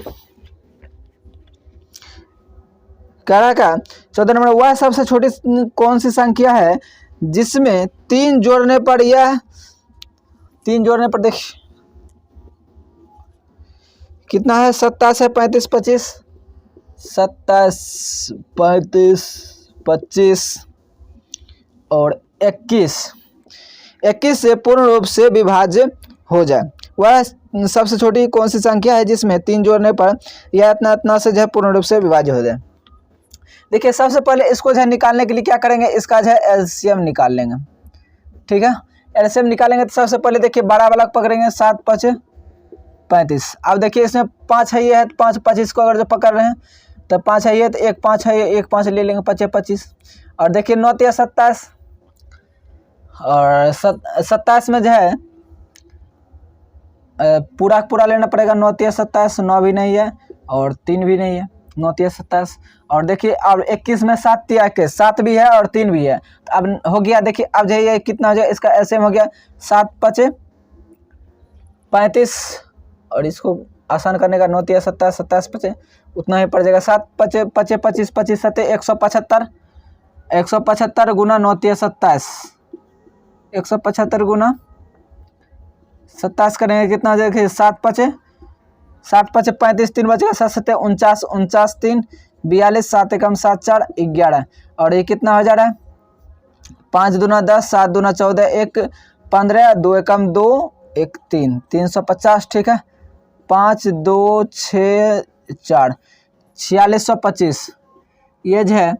कह रहा का 14 नंबर, वह सबसे छोटी कौन सी संख्या है जिसमें 3 जोड़ने पर यह 3 जोड़ने पर देखिए कितना है, 27 है 35 25, 27 35 25 और 21 से पूर्ण रूप से विभाज्य हो जाए। वह सबसे छोटी कौन सी संख्या है जिसमें 3 जोड़ने पर यह इतना से जो है पूर्ण रूप से विभाज्य हो जाए। देखिए सबसे पहले इसको जो है निकालने के लिए क्या करेंगे, इसका जो है एलसीएम निकाल लेंगे। ठीक है, एलसीएम निकालेंगे तो सबसे पहले देखिए बड़ा वाला पकड़ेंगे, 7 5 35। अब देखिए इसमें 5 है, ये है 5 25 को अगर जो पकड़ रहे हैं तो 5 है, ये तो 1 5 है, 1 5 ले लेंगे, 5 25। और देखिए 9 3 27 और 27 में जो है पूरा लेना पड़ेगा। 9 3 27, 9 भी नहीं है और 3 भी नहीं है, 9 3 27। और देखिए अब 21 में 7 3 21, 7 भी है और 3 भी है, तो अब हो गया। देखिए अब जो है कितना हो जाए, इसका एलसीएम हो गया 7 5 35, और इसको आसान करने का 9 3 27 27 5 उतना ही पड़ जाएगा। 7 5 5 25 25 7 175, 175 गुना 9 3 27, 175 गुना 27 करेंगे कितना हो जाएगा, 7 5 35 3 बचेगा, 7 7 49 49 3 42 7 1 7 4 11। और ये कितना हो जा रहा है, 5 दूना 10 7 दूना 14 1 15 2 1 2 1 3 350। ठीक है, 5 2 6 4 4625। ये जो है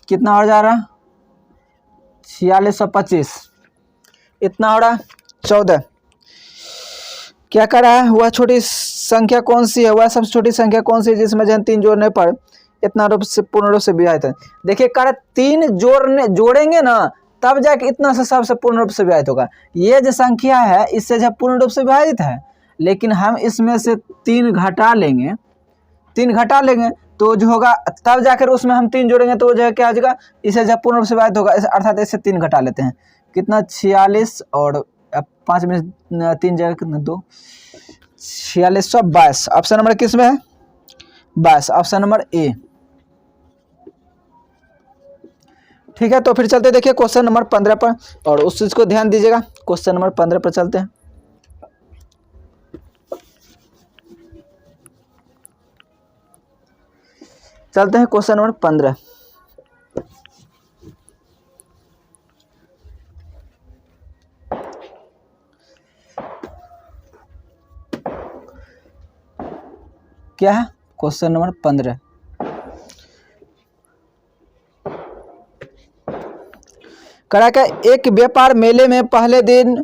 कितना हो जा रहा है, 4625 इतना हो रहा है। 14 क्या कर रहा है, वह छोटी संख्या कौन सी है, वह सबसे छोटी संख्या कौन सी है जिसमें जो 3 जोड़ने पर इतना रूप से पूर्ण रूप से विभाजित है। देखिए कर 3 जोड़ेंगे ना तब जाके इतना से सबसे पूर्ण रूप से विभाजित होगा। ये जो संख्या है इससे जो पूर्ण रूप से विभाजित है, लेकिन हम इसमें से 3 घटा लेंगे, 3 घटा लेंगे तो जो होगा तब जाकर उसमें हम 3 जोड़ेंगे तो जो है क्या हो जाएगा, इसे जब पूर्ण रूप से विभाजित होगा, अर्थात इससे 3 घटा लेते हैं। कितना 46 और 5 में 3 जगह कितना 2 4622। ऑप्शन नंबर किस में है, 22, ऑप्शन नंबर ए। ठीक है, तो फिर चलते देखिए क्वेश्चन नंबर 15 पर, और उस चीज को ध्यान दीजिएगा। क्वेश्चन नंबर 15 पर चलते हैं। चलते हैं क्वेश्चन नंबर 15। क्या है क्वेश्चन नंबर 15, करा का एक व्यापार मेले में पहले दिन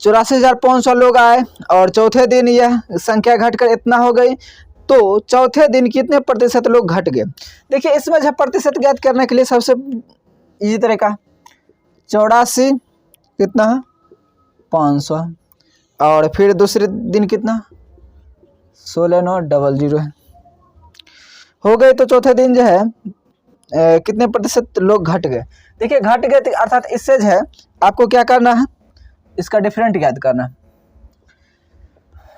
84,500 लोग आए और चौथे दिन यह संख्या घटकर इतना हो गई, तो चौथे दिन कितने प्रतिशत लोग घट गए। देखिए इसमें जो प्रतिशत ज्ञात करने के लिए सबसे इजी तरीका 84 कितना है 500, और फिर दूसरे दिन कितना 16,900 है, हो गए। तो चौथे दिन जो है कितने प्रतिशत लोग घट गए। देखिए घट गए तो अर्थात इससे जो है आपको क्या करना है, इसका डिफरेंट याद करना है।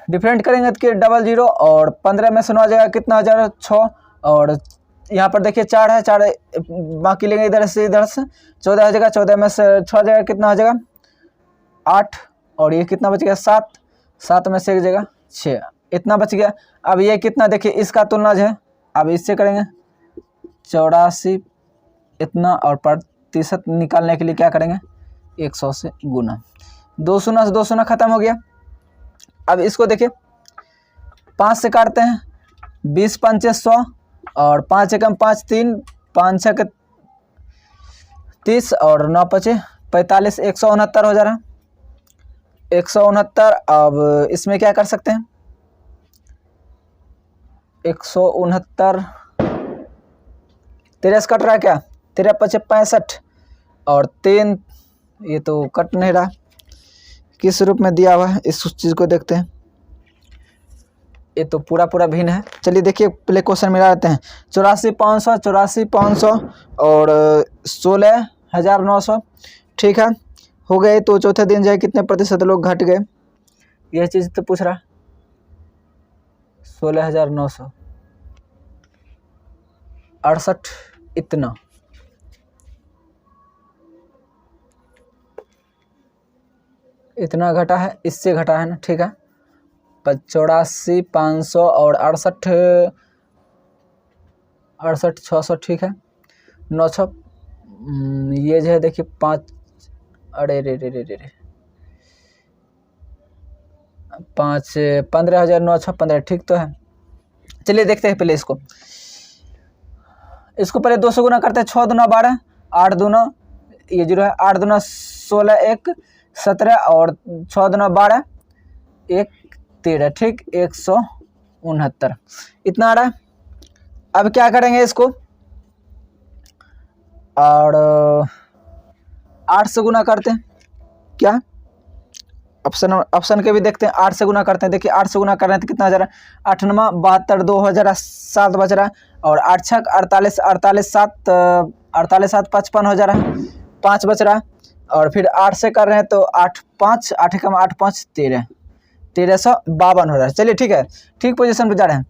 डिफरेंट करेंगे तो 00 और 15 में से 9 जाएगा कितना हो जाएगा 6, और यहाँ पर देखिए 4 है, 4 बाकी लेंगे इधर से इधर से, 14 हो जाएगा, 14 में से 6 जगह कितना हो जाएगा 8, और ये कितना बच गया 7, 7 में से एक जगह 6, इतना बच गया। अब ये कितना देखिए इसका तुलना जो है अब इससे करेंगे 84 इतना, और प्रतिशत निकालने के लिए क्या करेंगे 100 से गुना, 2 शून्य से 2 शून्य खत्म हो गया। अब इसको देखिए 5 से काटते हैं, 20 पंचे 100 और 5 एकम 5 3, 5 छः 30 और 9 पचे 45, 169 हो जा रहा है 169। अब इसमें क्या कर सकते हैं 169, 13 से कट रहा है क्या, 13 पचे 65 और 3, ये तो कट नहीं रहा, किस रूप में दिया हुआ है इस चीज़ को देखते हैं, ये तो पूरा भिन्न है। चलिए देखिए पहले क्वेश्चन मिला लेते हैं, 84,500, 84,500 और 16,900, ठीक है हो गए। तो चौथे दिन जो है कितने प्रतिशत लोग घट गए, यह चीज़ तो पूछ रहा, 16,900, 68 इतना, इतना घटा है, इससे घटा है ना, ठीक है 84,500 और 68,600, ठीक है 900, ये जो है देखिए 5, अरे रे रे रे रे रे 5 15,915, ठीक तो है। चलिए देखते हैं पहले इसको पहले 2 से गुना करते हैं, 6 दूना 12, 8 दूना ये 0 है, 8 दूना 16, 1 17 और 6 दूना 12, 1 13, ठीक 169 इतना आ रहा है। अब क्या करेंगे इसको, और 8 से गुना करते हैं, क्या ऑप्शन के भी देखते हैं, 8 से गुना करते हैं, देखिए 8 से गुना कर रहे हैं तो कितना हो जा रहा है 8 9 72, 2 हो जा रहा 7 बच रहा है, और 8 6 48, 48 7 48 7 55 हो जा रहा है, 5 बच रहा है, और फिर 8 से कर रहे हैं तो 8 5 8 कम 8 5 13, 1352 हो रहा है। चलिए ठीक है, ठीक पोजीशन पे जा रहे हैं,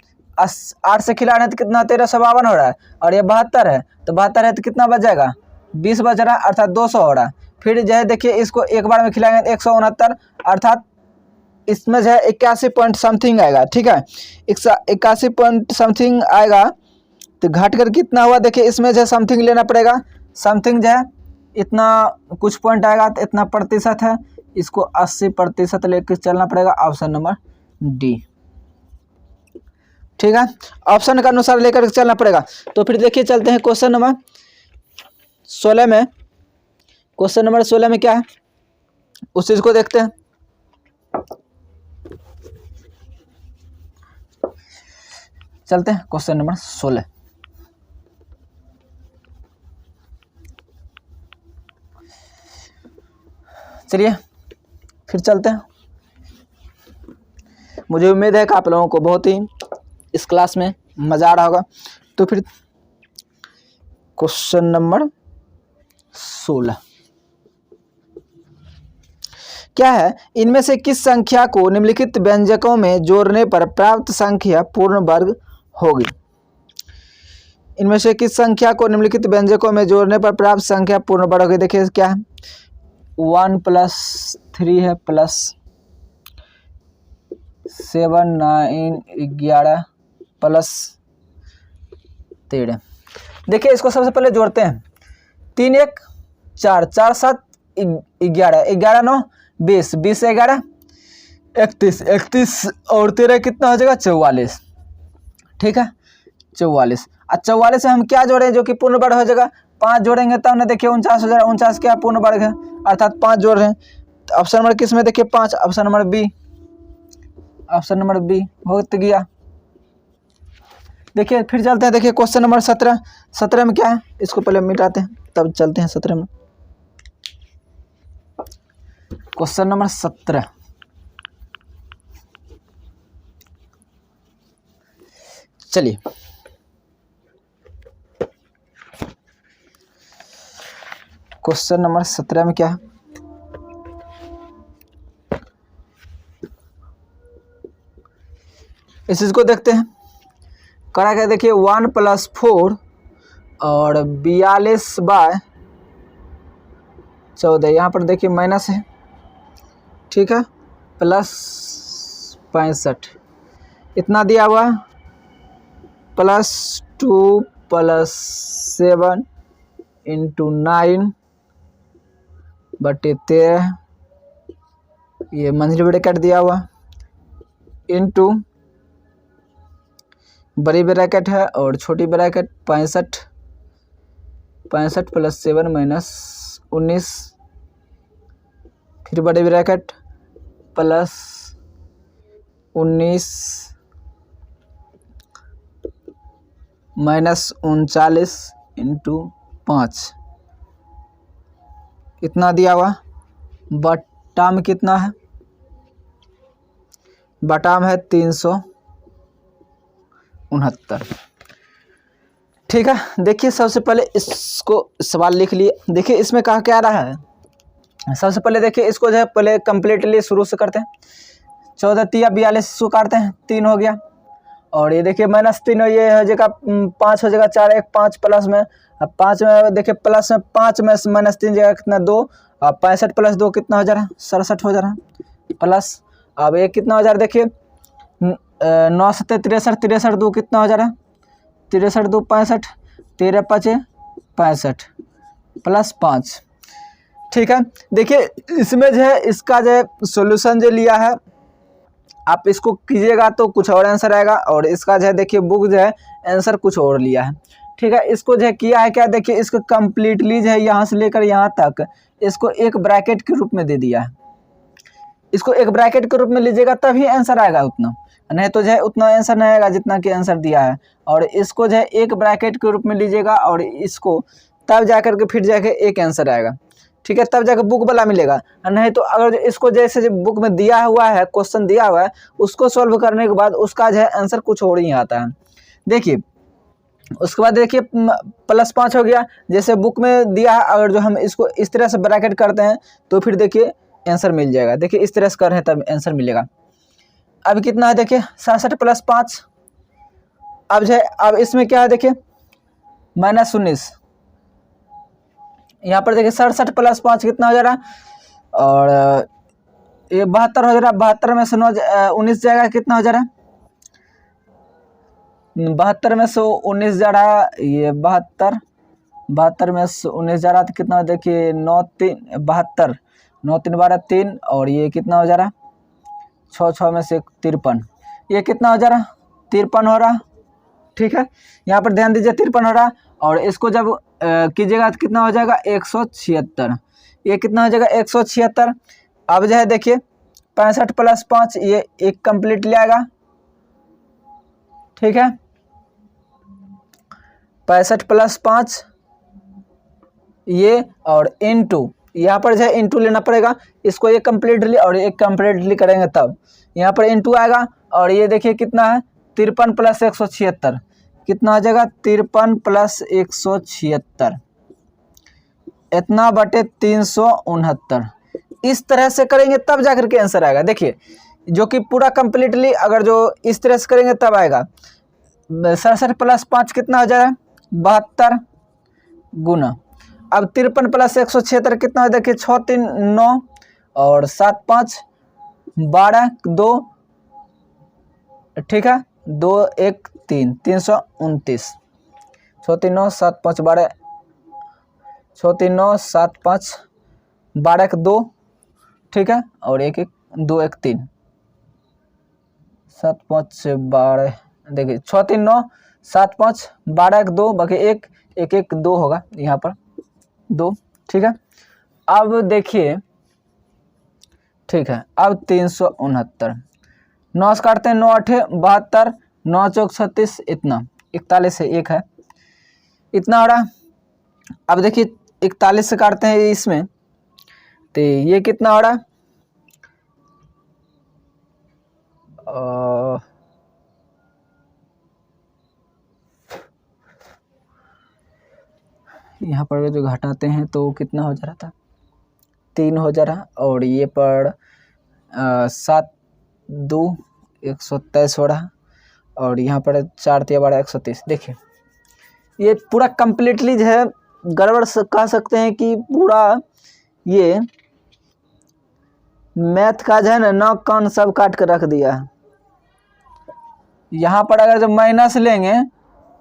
8 से खिला रहे हैं तो कितना 1352 हो रहा है, और ये 72 है तो 72 है तो कितना बच जाएगा 20 बच रहा है, अर्थात 200 हो रहा है। फिर जो है देखिए इसको एक बार में खिलाएंगे 169, अर्थात इसमें जो है 81 पॉइंट समथिंग आएगा, ठीक है 81 पॉइंट समथिंग आएगा, तो घट कर कितना हुआ देखिए, इसमें जो है समथिंग लेना पड़ेगा, समथिंग जो है इतना कुछ पॉइंट आएगा तो इतना प्रतिशत है, इसको 80% लेकर चलना पड़ेगा, ऑप्शन नंबर डी, ठीक है ऑप्शन के अनुसार लेकर चलना पड़ेगा। तो फिर देखिए चलते हैं क्वेश्चन नंबर 16 में, क्वेश्चन नंबर 16 में क्या है उस चीज को देखते हैं। चलते हैं क्वेश्चन नंबर 16, चलिए फिर चलते हैं। मुझे उम्मीद है कि आप लोगों को बहुत ही इस क्लास में मज़ा आ रहा होगा। तो फिर क्वेश्चन नंबर 16 क्या है, इनमें से किस संख्या को निम्नलिखित व्यंजकों में जोड़ने पर प्राप्त संख्या पूर्ण वर्ग होगी। इनमें से किस संख्या को निम्नलिखित व्यंजकों में जोड़ने पर प्राप्त संख्या पूर्ण वर्ग होगी। देखिए क्या है 1 + 3 है प्लस 7 9 11 प्लस 13। देखिए इसको सबसे पहले जोड़ते हैं, 3 1 4 4 7 11 11 9 20 20 11 31 31 और 13 कितना हो जाएगा 44, ठीक है 44। और 44 से हम क्या जोड़ें जो कि पूर्ण वर्ग हो जाएगा, 5 जोड़ेंगे तब ना देखिए 49 हो जाएगा, 49 क्या पूर्ण वर्ग है अर्थात 5 जोड़ रहे हैं। तो ऑप्शन नंबर किस में देखिए 5, option number B, option number B हो गया। देखिए फिर चलते हैं, देखिए क्वेश्चन नंबर 17, 17 में क्या है इसको पहले मिटाते हैं तब चलते हैं 17 में। क्वेश्चन नंबर 17 चलिए क्वेश्चन नंबर 17 में क्या है, इस चीज को देखते हैं। करा क्या देखिए 1 + 4 और 42/14, यहाँ पर देखिए माइनस है, ठीक है, प्लस 65 इतना दिया हुआ, +2 + 7 × 9/13, ये मंझली ब्रैकेट दिया हुआ, इंटू बड़ी ब्रैकेट है और छोटी ब्रैकेट 65 + 7 - 19, फिर बड़ी ब्रैकेट +19 - 39 × 5 इतना दिया हुआ। बटा में कितना है, बटा में है 369, ठीक है। देखिए सबसे पहले इसको सवाल लिख लिए। देखिए इसमें कहा क्या रहा है, सबसे पहले देखिए इसको जो है पहले कंप्लीटली शुरू से करते हैं। 14 × 3 = 42, इसको काटते हैं, 3 हो गया। और ये देखिए -3 ये हो जाएगा 5 हो जाएगा, 4 1 5 प्लस में, अब 5 में देखिए प्लस में 5 में -3 जाएगा कितना 2, अब 65 + 2 कितना हो जा रहा है, 67 हो जा रहा है, प्लस अब ये कितना हो जा रहा है देखिए 9 × 7 = 63, 63 2 कितना हो जा रहा है, 63 2 65, 13 5 65 प्लस 5, ठीक है। देखिए इसमें जो है इसका जो है सोल्यूशन जो लिया है, आप इसको कीजिएगा तो कुछ और आंसर आएगा, और इसका जो है देखिए बुक जो है आंसर कुछ और लिया है, ठीक है। इसको जो है किया है क्या, देखिए इसको कम्प्लीटली जो है यहाँ से लेकर यहाँ तक इसको एक ब्रैकेट के रूप में दे दिया है। इसको एक ब्रैकेट के रूप में लीजिएगा तभी आंसर आएगा उतना, नहीं तो जो है उतना आंसर नहीं आएगा जितना कि आंसर दिया है। और इसको जो है एक ब्रैकेट के रूप में लीजिएगा और इसको तब जा कर के फिर जाके एक आंसर आएगा, ठीक है, तब जाकर बुक वाला मिलेगा। नहीं तो अगर इसको जैसे जो बुक में दिया हुआ है, क्वेश्चन दिया हुआ है, उसको सॉल्व करने के बाद उसका जो है आंसर कुछ और ही आता है। देखिए उसके बाद देखिए +5 हो गया, जैसे बुक में दिया है, अगर जो हम इसको इस तरह से ब्रैकेट करते हैं तो फिर देखिए आंसर मिल जाएगा। देखिए इस तरह से कर रहे हैं तब आंसर मिलेगा। अब कितना है देखिए 67 + 5, अब जो है अब इसमें क्या है देखिए -19, यहाँ पर देखिए 67 + 5 कितना हो जा रहा है, और ये 72 हो जा रहा है, 72 में से 19 जाएगा कितना हो जा रहा है, 72 में से 19 जा रहा है, ये 72 में से 19 जा रहा है तो कितना देखिए 9 3 72, 9 3 12 3, और ये कितना हो जा रहा है 6 6 में से 53, ये कितना हो जा रहा है 53 हो रहा है, ठीक है। यहाँ पर ध्यान दीजिए 53 हो रहा है, और इसको जब कीजिएगा तो कितना हो जाएगा 176, ये कितना हो जाएगा 176। अब जो है देखिए 65 + 5 ये एक कंप्लीट ले आएगा, ठीक है, 65 + 5 ये, और इंटू यहाँ पर जो है इंटू लेना पड़ेगा, इसको एक कम्प्लीटली और एक कम्प्लीटली करेंगे तब यहाँ पर इंटू आएगा, और ये देखिए कितना है 53 + 176 कितना आ जाएगा 53 + 176 इतना बटे 369। इस तरह से करेंगे तब जाकर के आंसर आएगा। देखिए जो कि पूरा कंप्लीटली अगर जो इस तरह से करेंगे तब आएगा 67 + 5 कितना हो जाएगा 72 गुना, अब 53 + 176 कितना है देखिए 6 3 9 और 7 5 12 2, ठीक है, 2 1 3 329, 6 3 9 7 5 12, 6 3 9 7 5 12 2, ठीक है, और 1 1 2 1 3 7 5 12, देखिए 6 3 9 7 5 12 2 बाकी 1 1 1 2 होगा यहाँ पर 2, ठीक है। अब देखिए ठीक है, अब 369 9 से काटते हैं 9 8 72 9 4 36 इतना 41 से 1 है इतना हो रहा। अब देखिए 41 से काटते हैं इसमें तो ये कितना हो रहा यहाँ पर जो घटाते हैं तो कितना हो जा रहा था 3 हो जा रहा, और ये पर 7 2 123 हो रहा, और यहाँ पर 4 3 12 130। देखिए ये पूरा कंप्लीटली जो है गड़बड़ कह सकते हैं कि पूरा ये मैथ का जो है ना नाक कान सब काट कर रख दिया है। यहाँ पर अगर जब माइनस लेंगे,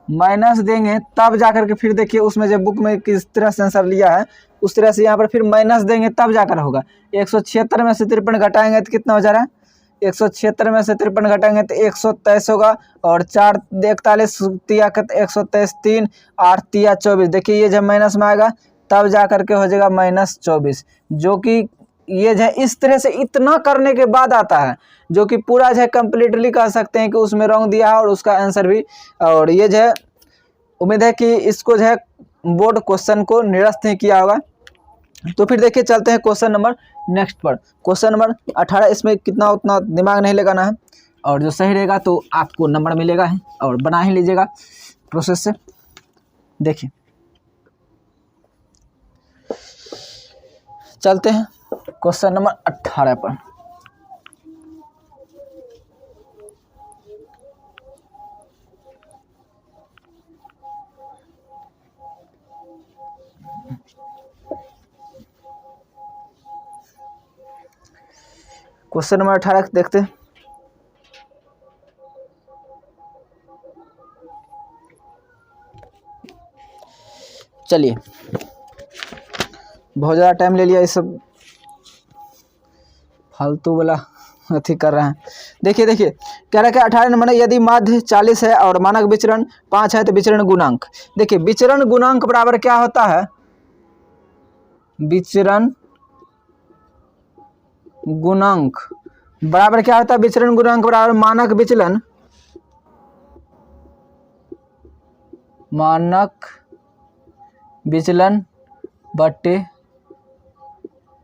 माइनस देंगे तब जाकर के फिर देखिए उसमें जब बुक में किस तरह से आंसर लिया है उस तरह से यहाँ पर फिर माइनस देंगे तब जाकर होगा। 176 में से 53 घटाएंगे तो कितना हो जा रहा है, 176 में से 53 घटाएंगे तो 123 होगा, और 4 41 तिया 123, 3 8 तिया 24। देखिए ये जब माइनस में आएगा तब जा करके हो जाएगा -24, जो कि ये जो है इस तरह से इतना करने के बाद आता है, जो कि पूरा जो है कम्प्लीटली कह सकते हैं कि उसमें रॉन्ग दिया है और उसका आंसर भी। और ये जो है उम्मीद है कि इसको जो है बोर्ड क्वेश्चन को निरस्त नहीं किया होगा। तो फिर देखिए चलते हैं क्वेश्चन नंबर नेक्स्ट पर। क्वेश्चन नंबर 18, इसमें कितना उतना दिमाग नहीं लगाना है, और जो सही रहेगा तो आपको नंबर मिलेगा है, और बना ही लीजिएगा प्रोसेस से। देखिए चलते हैं क्वेश्चन नंबर 18 पर। क्वेश्चन नंबर 18 देखते हैं। चलिए बहुत ज़्यादा टाइम ले लिया, ये सब फालतू वाला अथी कर रहे हैं। देखिए कह रहा है कि 18 नंबर, यदि माध्य 40 है और मानक विचरण 5 है तो विचरण गुणांक। देखिए विचरण गुणांक बराबर क्या होता है, विचरण गुणांक बराबर क्या होता है, विचरण गुणांक बराबर मानक विचलन, मानक विचलन बटे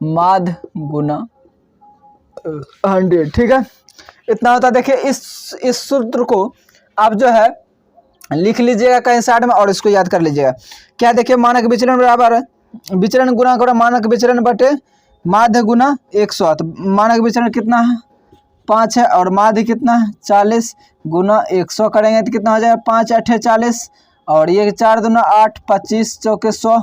माध्य गुना 100। ठीक है, इतना होता है। देखिए इस सूत्र को आप जो है लिख लीजिएगा कहीं साइड में और इसको याद कर लीजिएगा। क्या देखिए मानक विचलन बराबर विचरण गुना करो मानक विचलन बटे माध्य गुना 100। तो मानक विचलन कितना है 5 है, और माध्य कितना है 40 गुना 100 करेंगे तो कितना हो जाएगा 5 8 40, और ये 4 दूना 8 25 चौके 100,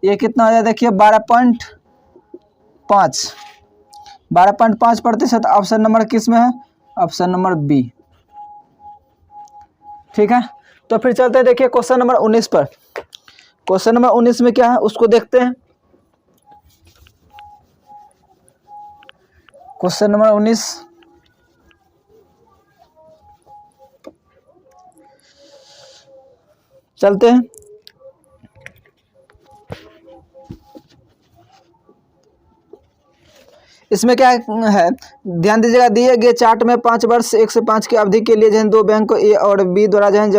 ये कितना हो जाएगा देखिए 12.5%। ऑप्शन नंबर किस में है, ऑप्शन नंबर बी। ठीक है, तो फिर चलते हैं देखिए क्वेश्चन नंबर 19 पर। क्वेश्चन नंबर 19 में क्या है उसको देखते हैं। क्वेश्चन नंबर 19, चलते हैं। इसमें क्या है ध्यान दीजिएगा, दिए गए चार्ट में 5 वर्ष 1 से 5 की अवधि के लिए जो है 2 बैंक को ए और बी द्वारा जो है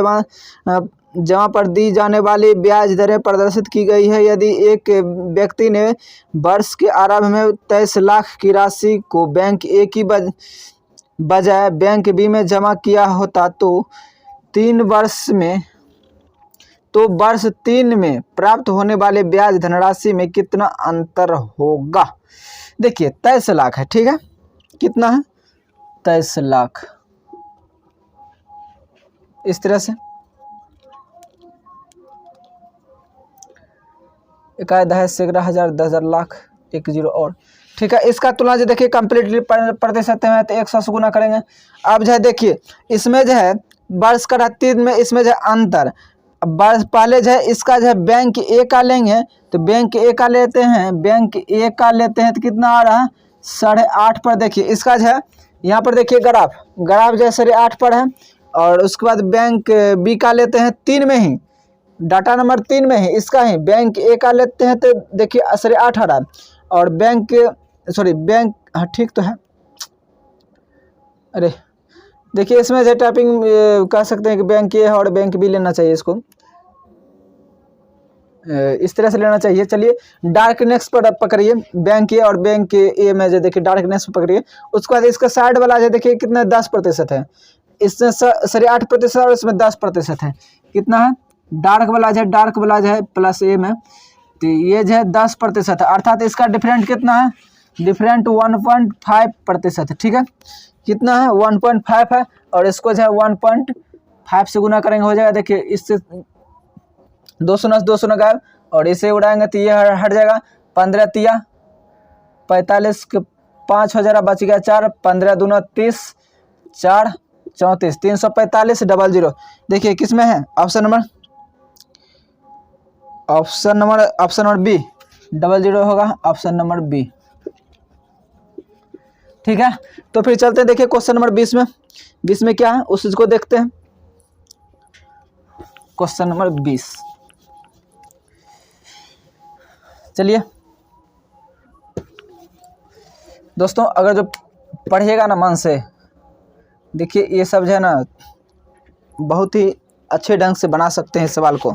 जमा पर दी जाने वाली ब्याज दरें प्रदर्शित की गई है। यदि एक व्यक्ति ने वर्ष के आरंभ में 23 लाख की राशि को बैंक ए की बजाय बैंक बी में जमा किया होता तो वर्ष 3 में प्राप्त होने वाले ब्याज धनराशि में कितना अंतर होगा। देखिए 23 लाख है, ठीक है, कितना है 23 लाख, इस तरह से 1 10 11 हज़ार 10 हज़ार लाख 1 0 और। ठीक है, इसका तुलना जो देखिए कंप्लीटली प्रतिशत में तो 100 से गुना करेंगे। अब जो है देखिए इसमें जो है वर्ष का 3 में इसमें जो है अंतर, वर्ष पहले जो है इसका जो है बैंक ए का लेंगे तो बैंक ए का लेते हैं, बैंक ए का लेते हैं तो कितना आ रहा है 8.5 पर। देखिए इसका जो है यहाँ पर देखिए ग्राफ जो है 8.5 पर है, और उसके बाद बैंक बी का लेते हैं 3 में ही, डाटा नंबर 3 में ही इसका ही बैंक ए का लेते हैं तो देखिए 8.5 आ रहा है, और बैंक हाँ ठीक तो है, अरे देखिए इसमें जो टाइपिंग कह सकते हैं कि बैंक ए है और बैंक बी लेना चाहिए, इसको इस तरह से लेना चाहिए। चलिए डार्कनेस पर पकड़िए, बैंक ए और बैंक ए में जो देखिए डार्कनेस पर पकड़िए, उसके बाद इसका साइड वाला जो देखिए कितना 10% है, इसमें 8.5% और इसमें 10% है, कितना है डार्क वाला जो है प्लस ए में, तो ये जो है 10% है, अर्थात इसका डिफरेंट कितना है, डिफरेंट 1.5%। ठीक है, कितना है 1.5 है, और इसको जो है 1.5 से गुना करेंगे हो जाएगा। देखिए इससे दो शून्य गायब, और इसे उड़ाएंगे तो ये हट जाएगा। 15 तिया 45 के 5 हो जाएगा, बच गया 4, 15 दूना 30, 4 34, 345 00। देखिए किस में है, ऑप्शन नंबर बी 00 होगा, ऑप्शन नंबर बी। ठीक है, तो फिर चलते हैं देखिए क्वेश्चन नंबर 20 में। 20 में क्या है उस चीज को देखते हैं। क्वेश्चन नंबर 20, चलिए दोस्तों, अगर जो पढ़िएगा ना मन से, देखिए ये सब जो है ना बहुत ही अच्छे ढंग से बना सकते हैं इस सवाल को,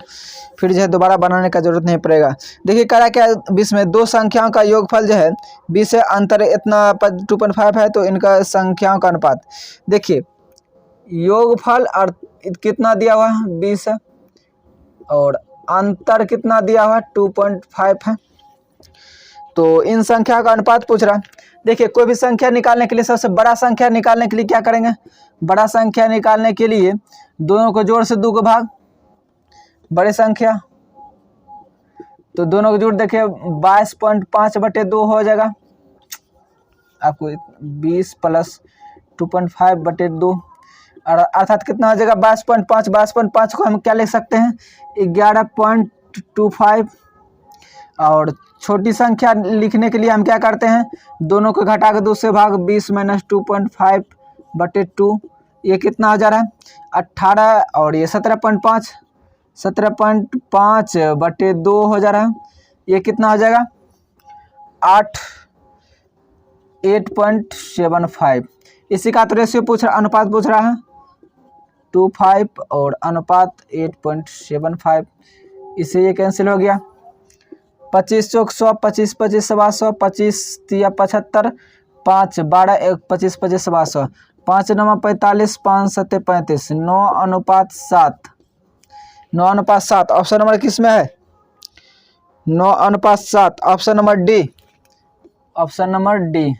फिर जो है दोबारा बनाने का जरूरत नहीं पड़ेगा। देखिए करा क्या 20 में, दो संख्याओं का योगफल जो है 20 से अंतर इतना 2.5 है, तो इनका संख्याओं का अनुपात। देखिए योगफल और कितना दिया हुआ है 20 है, और अंतर कितना दिया हुआ है 2.5 है, तो इन संख्या का अनुपात पूछ रहा है। देखिए कोई भी संख्या निकालने के लिए, सबसे बड़ा संख्या निकालने के लिए क्या करेंगे, बड़ा संख्या निकालने के लिए दोनों को जोड़ से 2 को भाग, बड़ी संख्या, तो दोनों को जोड़ देखिए 22.5/2 हो जाएगा आपको, 20 + 2.5/2, और अर्थात कितना हो जाएगा 22.5। 22.5 को हम क्या लिख सकते हैं 11.25, और छोटी संख्या लिखने के लिए हम क्या करते हैं, दोनों को घटा के 2 से भाग, 20 - 2.5/2, ये कितना हो जा रहा है 18, और ये 17.5 17.5/2 हो जा रहा है, ये कितना हो जाएगा 8.75। इसी का तो रेशियो पूछ रहा, अनुपात पूछ रहा है 25 और अनुपात 8.75, इससे ये कैंसिल हो गया। 25 चौक 100, 25 25 सवा 100, 25 तिया 75, 5 12 1 25 25 सवा 100, 5 9 45, 5 7 35, 9:7, 9:7। ऑप्शन नंबर किस में है 9:7, option number D, option number D.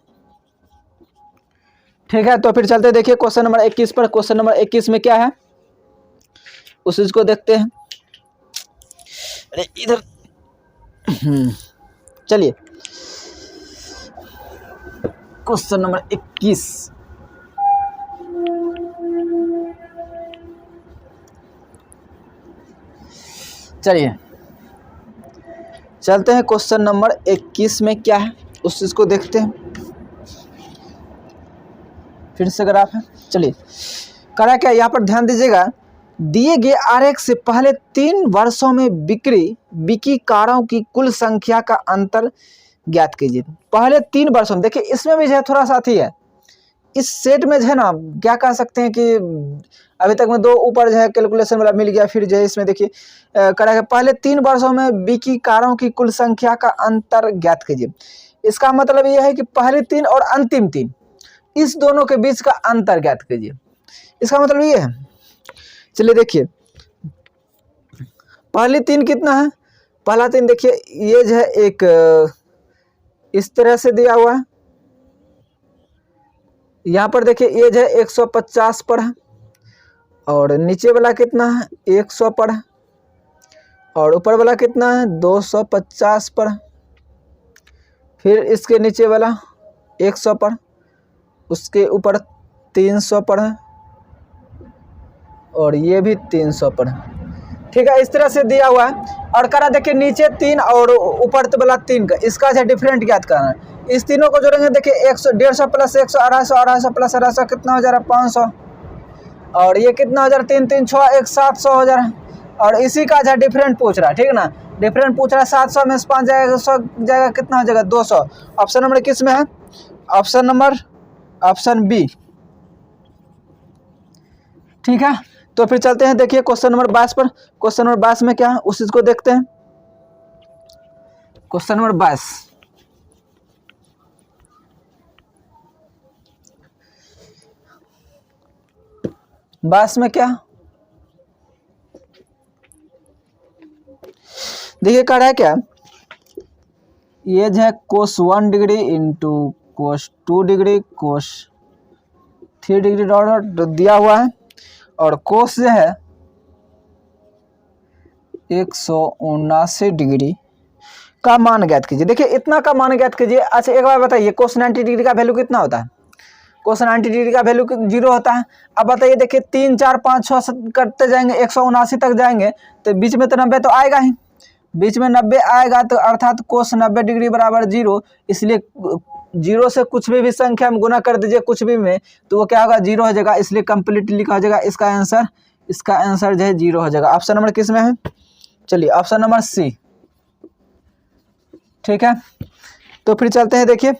ठीक है, तो फिर चलते देखिए क्वेश्चन नंबर 21 पर। क्वेश्चन नंबर 21 में क्या है उस चीज को देखते हैं। अरे इधर चलिए क्वेश्चन नंबर 21, चलिए चलते हैं क्वेश्चन नंबर 21 में क्या है उस चीज को देखते हैं। फिर से ग्राफ है, चलिए करा क्या, यहाँ पर ध्यान दीजिएगा, दिए गए आरेख से पहले 3 वर्षों में बिकी कारों की कुल संख्या का अंतर ज्ञात कीजिए। पहले 3 वर्षों में, देखिए इसमें भी जो है थोड़ा साथी है, इस सेट में जो है ना क्या कह सकते हैं कि अभी तक में 2 ऊपर जो है कैलकुलेशन वाला मिल गया, फिर जो है इसमें देखिए करा पहले 3 वर्षों में बिकी कारों की कुल संख्या का अंतर ज्ञात कीजिए। इसका मतलब यह है कि पहले 3 और अंतिम 3, इस दोनों के बीच का अंतर ज्ञात कीजिए, इसका मतलब ये है। चलिए देखिए पहली 3 कितना है, पहला 3 देखिए ये जो है एक इस तरह से दिया हुआ है, यहाँ पर देखिए ये जो है 150 पर है, और नीचे वाला कितना है 100 पर है, और ऊपर वाला कितना है 250 पर है, फिर इसके नीचे वाला 100 पर, उसके ऊपर 300 पर है, और ये भी 300 पर है। ठीक है, इस तरह से दिया हुआ है, और करा देखिए नीचे 3 और ऊपर वाला 3 का, इसका जो डिफरेंट ज्ञात करना है। इस तीनों को जोड़ेंगे, देखिए 100 150 + 100 250, 250 + 250 कितना हो जा रहा है 500, और ये कितना हो जा रहा है 3 3 6 1 700 हो जा रहा है, और इसी का जो डिफरेंट पूछ रहा है। ठीक है ना, डिफरेंट पूछ रहा है 700 में से 5 जाएगा 100 जाएगा, कितना हो जाएगा 200। ऑप्शन नंबर किस में है, ऑप्शन नंबर ऑप्शन बी। ठीक है, तो फिर चलते हैं देखिए क्वेश्चन नंबर 22 पर। क्वेश्चन नंबर 22 में क्या है उस चीज को देखते हैं। क्वेश्चन नंबर 22 में क्या, देखिए कर रहा है क्या, ये जो है cos 1 degree into cos 2 degree cos 3 degree dot दिया हुआ है, और कोस जो है 179 डिग्री का मान ज्ञात कीजिए। देखिए इतना का मान ज्ञात कीजिए। अच्छा एक बार बताइए कोस 90 डिग्री का वैल्यू कितना होता है? कोस 90 डिग्री का वैल्यू 0 होता है। अब बताइए देखिए 3 4 5 6 करते जाएंगे 179 तक जाएंगे तो बीच में तो 90 तो आएगा ही, बीच में 90 आएगा तो अर्थात कोस 90 डिग्री बराबर 0। इसलिए 0 से कुछ भी संख्या में गुना कर दीजिए कुछ भी में तो वो क्या होगा 0 हो जाएगा। इसलिए कंप्लीटली लिखा हो जाएगा इसका आंसर जो है 0 हो जाएगा। ऑप्शन नंबर किस में है? चलिए ऑप्शन नंबर सी, ठीक है। तो फिर चलते हैं देखिए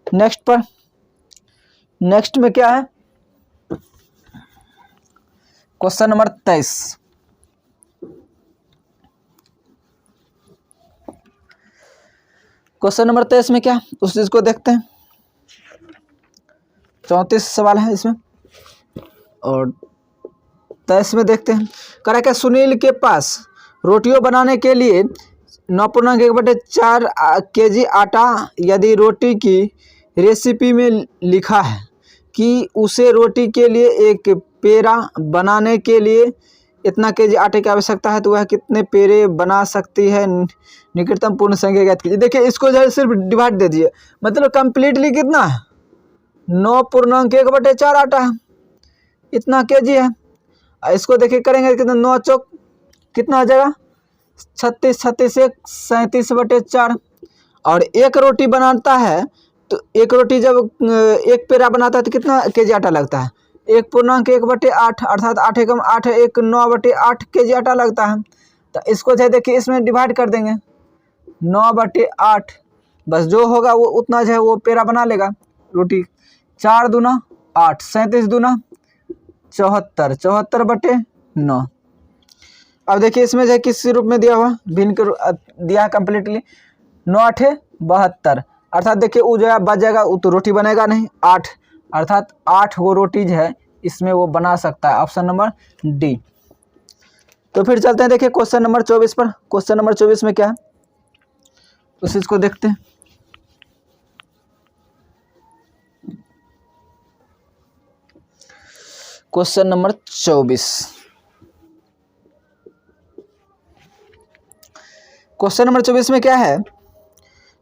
नेक्स्ट पर। नेक्स्ट में क्या है? Question number 23। क्वेश्चन नंबर 23 में क्या उस चीज को देखते हैं। 34 सवाल है इसमें और 23 में देखते हैं। कह रहा क्या सुनील के पास रोटियों बनाने के लिए 9.1/4 kg आटा यदि रोटी की रेसिपी में लिखा है कि उसे रोटी के लिए एक पेड़ा बनाने के लिए इतना केजी आटे की आवश्यकता है तो वह कितने पेड़े बना सकती है? निकटतम पूर्ण संख्या ज्ञात कीजिए। देखिए इसको जो है सिर्फ डिवाइड दे दीजिए, मतलब कंप्लीटली कितना है 9.1/4 आटा है, इतना केजी है। इसको देखिए करेंगे कितना 9 चौक कितना हो जाएगा 36, 36 1 37/4। और एक रोटी बनाता है तो एक रोटी जब एक पेड़ा बनाता है तो कितना केजी आटा लगता है? 1.1/8 अर्थात 8 एकम 8 1 9/8 केजी आटा लगता है। तो इसको जो है देखिए इसमें डिवाइड कर देंगे 9/8, बस जो होगा वो उतना जो है वो पेड़ा बना लेगा रोटी। 4 दूना 8, 37 दूना 74, 74/9। अब देखिए इसमें जो है किस रूप में दिया हुआ भिन्न के दिया है कंप्लीटली 9 8 72 अर्थात देखिए वो जो है बच जाएगा वो तो रोटी बनेगा नहीं 8 अर्थात 8 वो रोटी जो है इसमें वो बना सकता है। Option number D. तो फिर चलते हैं देखिए क्वेश्चन नंबर 24 पर। क्वेश्चन नंबर 24 में क्या है उस चीज को देखते हैं। Question number 24। क्वेश्चन नंबर 24 में क्या है?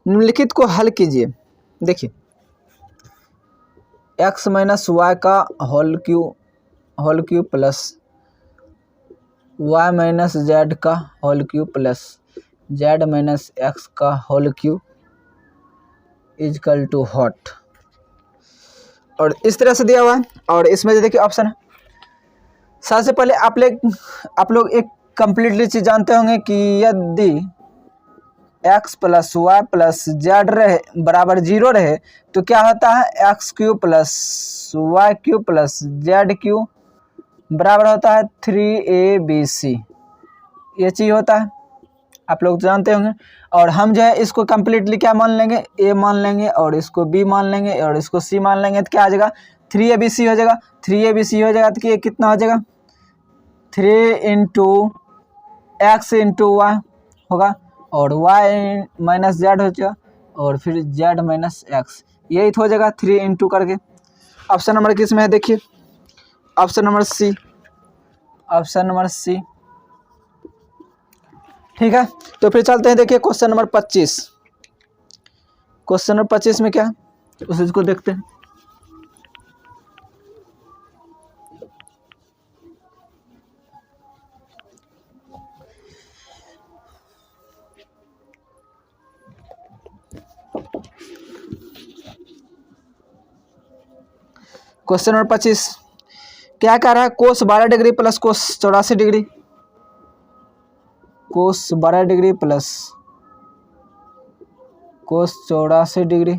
निम्नलिखित को हल कीजिए। देखिए x - y का whole cube plus y - z का whole cube plus z - x का होल क्यूब इजकल टू हॉट, और इस तरह से दिया हुआ है। और इसमें जो देखिए ऑप्शन है, सबसे पहले आप लोग एक कंप्लीटली चीज जानते होंगे कि यदि x + y + z रहे बराबर 0 रहे तो क्या होता है x³ + y³ + z³ बराबर होता है 3abc। ये चीज होता है आप लोग जानते होंगे। और हम जो है इसको कंप्लीटली क्या मान लेंगे a मान लेंगे और इसको b मान लेंगे और इसको c मान लेंगे तो क्या आ जाएगा 3abc हो जाएगा। 3abc हो जाएगा तो ये कितना हो जाएगा 3 × x × y होगा और y - z हो जाएगा और फिर z - x यही तो हो जाएगा 3 × करके। ऑप्शन नंबर किस में है देखिए option number C. Option number C, ठीक है। तो फिर चलते हैं देखिए क्वेश्चन नंबर 25। क्वेश्चन नंबर 25 में क्या है उस चीज को देखते हैं। क्वेश्चन नंबर 25 क्या कह रहा है? कोस 12 डिग्री प्लस कोस 84 डिग्री, कोस 12 डिग्री प्लस कोस 84 डिग्री,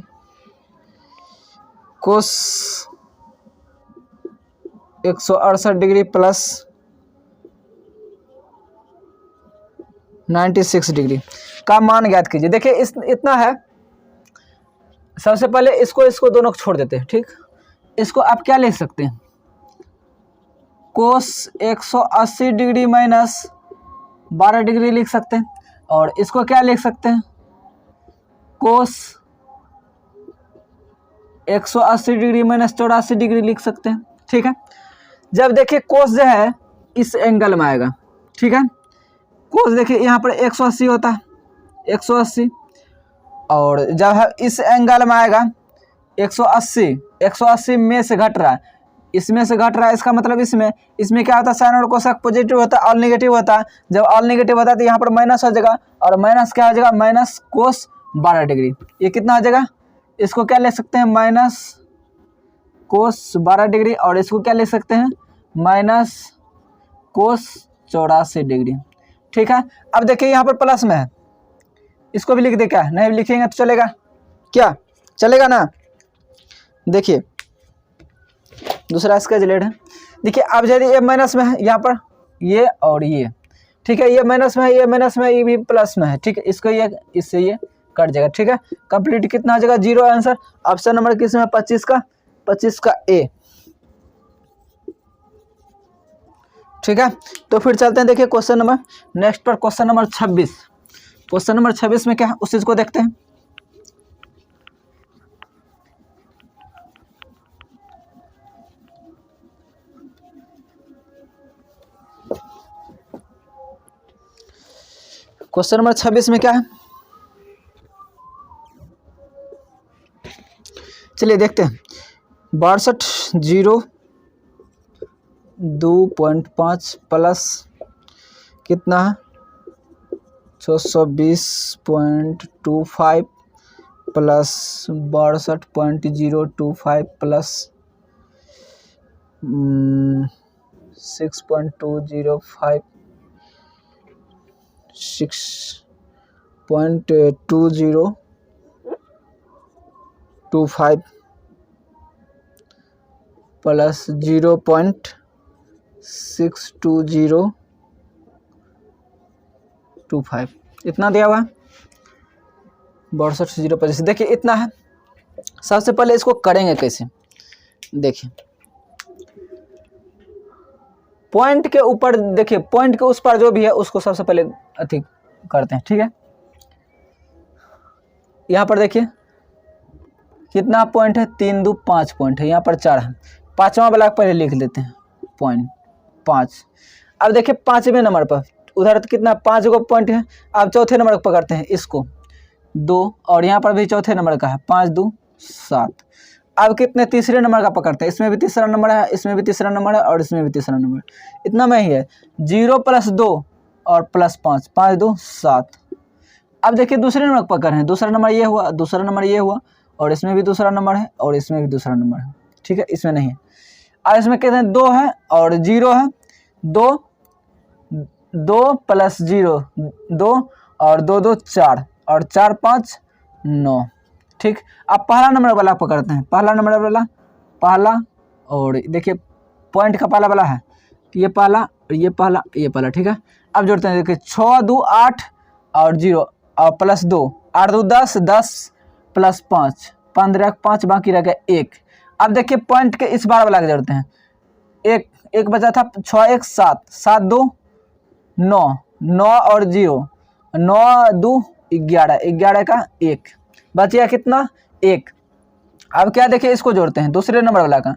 कोस 168 डिग्री प्लस 96 डिग्री का मान ज्ञात कीजिए। देखिए इतना है। सबसे पहले इसको दोनों को छोड़ देते हैं, ठीक। इसको आप क्या लिख सकते हैं कोस 180 डिग्री माइनस 12 डिग्री लिख सकते हैं। और इसको क्या लिख सकते हैं कोस 180 डिग्री माइनस 84 डिग्री लिख सकते हैं, ठीक है। जब देखिए कोस जो है इस एंगल में आएगा, ठीक है। कोस देखिए यहाँ पर 180 होता है, 180, और जब है इस एंगल में आएगा 180 में से घट रहा है, इसमें से घट रहा है, इसका मतलब इसमें क्या होता है, साइन और कोसेक पॉजिटिव होता है, ऑल नेगेटिव होता है। जब ऑल नेगेटिव होता है तो यहाँ पर माइनस हो जाएगा, और माइनस क्या हो जाएगा, माइनस कोस 12 डिग्री। ये कितना हो जाएगा, इसको क्या ले सकते हैं, माइनस कोस 12 डिग्री, और इसको क्या ले सकते हैं, माइनस कोस 84 डिग्री। ठीक है, अब देखिए यहाँ पर प्लस में है, इसको भी लिख दे, क्या नहीं लिखेंगे तो चलेगा, क्या चलेगा ना। देखिए दूसरा इसका रिलेट है, देखिए अब यदि ये माइनस में है यहाँ पर ये और ये, ठीक है, ये माइनस में है, ये माइनस में है, ये भी प्लस में है, ठीक है, इसको ये इससे ये कट जाएगा। ठीक है, कंप्लीट कितना आ जाएगा, 0 आंसर। ऑप्शन नंबर किस में, 25 का ए। ठीक है, तो फिर चलते हैं, देखिए क्वेश्चन नंबर नेक्स्ट पर, क्वेश्चन नंबर 26। क्वेश्चन नंबर 26 में क्या है उस चीज को देखते हैं। क्वेश्चन नंबर 26 में क्या है, चलिए देखते हैं। 62 0 2.5 प्लस कितना है, 620.25 प्लस 62.025 प्लस 6.205 6.2025 प्लस 0.62025, इतना दिया हुआ है 62 025। देखिए इतना है। सबसे पहले इसको करेंगे कैसे, देखिए पॉइंट के ऊपर, देखिए पॉइंट के उस पर जो भी है उसको सबसे पहले अधिक करते हैं। ठीक है, यहाँ पर देखिए कितना पॉइंट है, 3 2 5 पॉइंट है, यहाँ पर 4 है। पांचवा ब्लॉक पहले लिख लेते हैं, पॉइंट 5। अब देखिए 5वें नंबर पर उधर तो कितना 5 गो पॉइंट है। अब चौथे नंबर को पकड़ते हैं, इसको 2, और यहाँ पर भी चौथे नंबर का है, 5 2 7। अब कितने तीसरे नंबर का पकड़ते हैं, इसमें भी तीसरा नंबर है, इसमें भी तीसरा नंबर है, और इसमें भी तीसरा नंबर है, इतना में ही है। 0 + 2 और +5, 5 2 7। अब देखिए दूसरे नंबर को पकड़ रहे हैं, दूसरा नंबर ये हुआ, दूसरा नंबर ये हुआ, और इसमें भी दूसरा नंबर है, और इसमें भी दूसरा नंबर है। ठीक है, इसमें नहीं है। और इसमें कहते हैं 2 है और 0 है, 2 + 0 2, और 2 2 4, और 4 5 9। ठीक, अब पहला नंबर वाला पकड़ते हैं, पहला नंबर वाला, पहला, और देखिए पॉइंट का पहला वाला है, ये पहला, ये पहला, ये पहला। ठीक है, अब जोड़ते हैं, देखिए 6 2 8 और 0 और +2, 8 2 10, 10 + 5 15, 5 बाकी रह गया 1। अब देखिए पॉइंट के इस बार वाला जोड़ते हैं, एक बचा था, 6 1 7, 7 2 9, 9 और 0, 9 2 11, 11 का 1, बचिया कितना 1। अब क्या देखिए इसको जोड़ते हैं, दूसरे नंबर वाला का,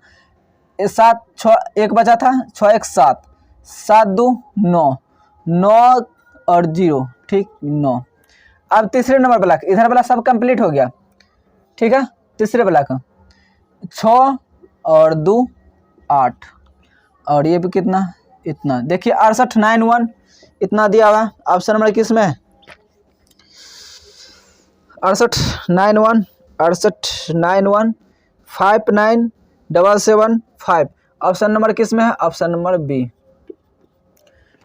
7 6 1 बचा था, 6 1 7, 7 2 9, 9 और 0, ठीक 9। अब तीसरे नंबर वाला, इधर वाला सब कंप्लीट हो गया। ठीक है, तीसरे वाला का 6 और 2 8, और ये भी कितना, इतना। देखिए 68 9 1, इतना दिया हुआ। ऑप्शन नंबर किस में है, 68 9 1, 68 9 1 5 9 7 7 5। ऑप्शन नंबर किस में है, ऑप्शन नंबर बी।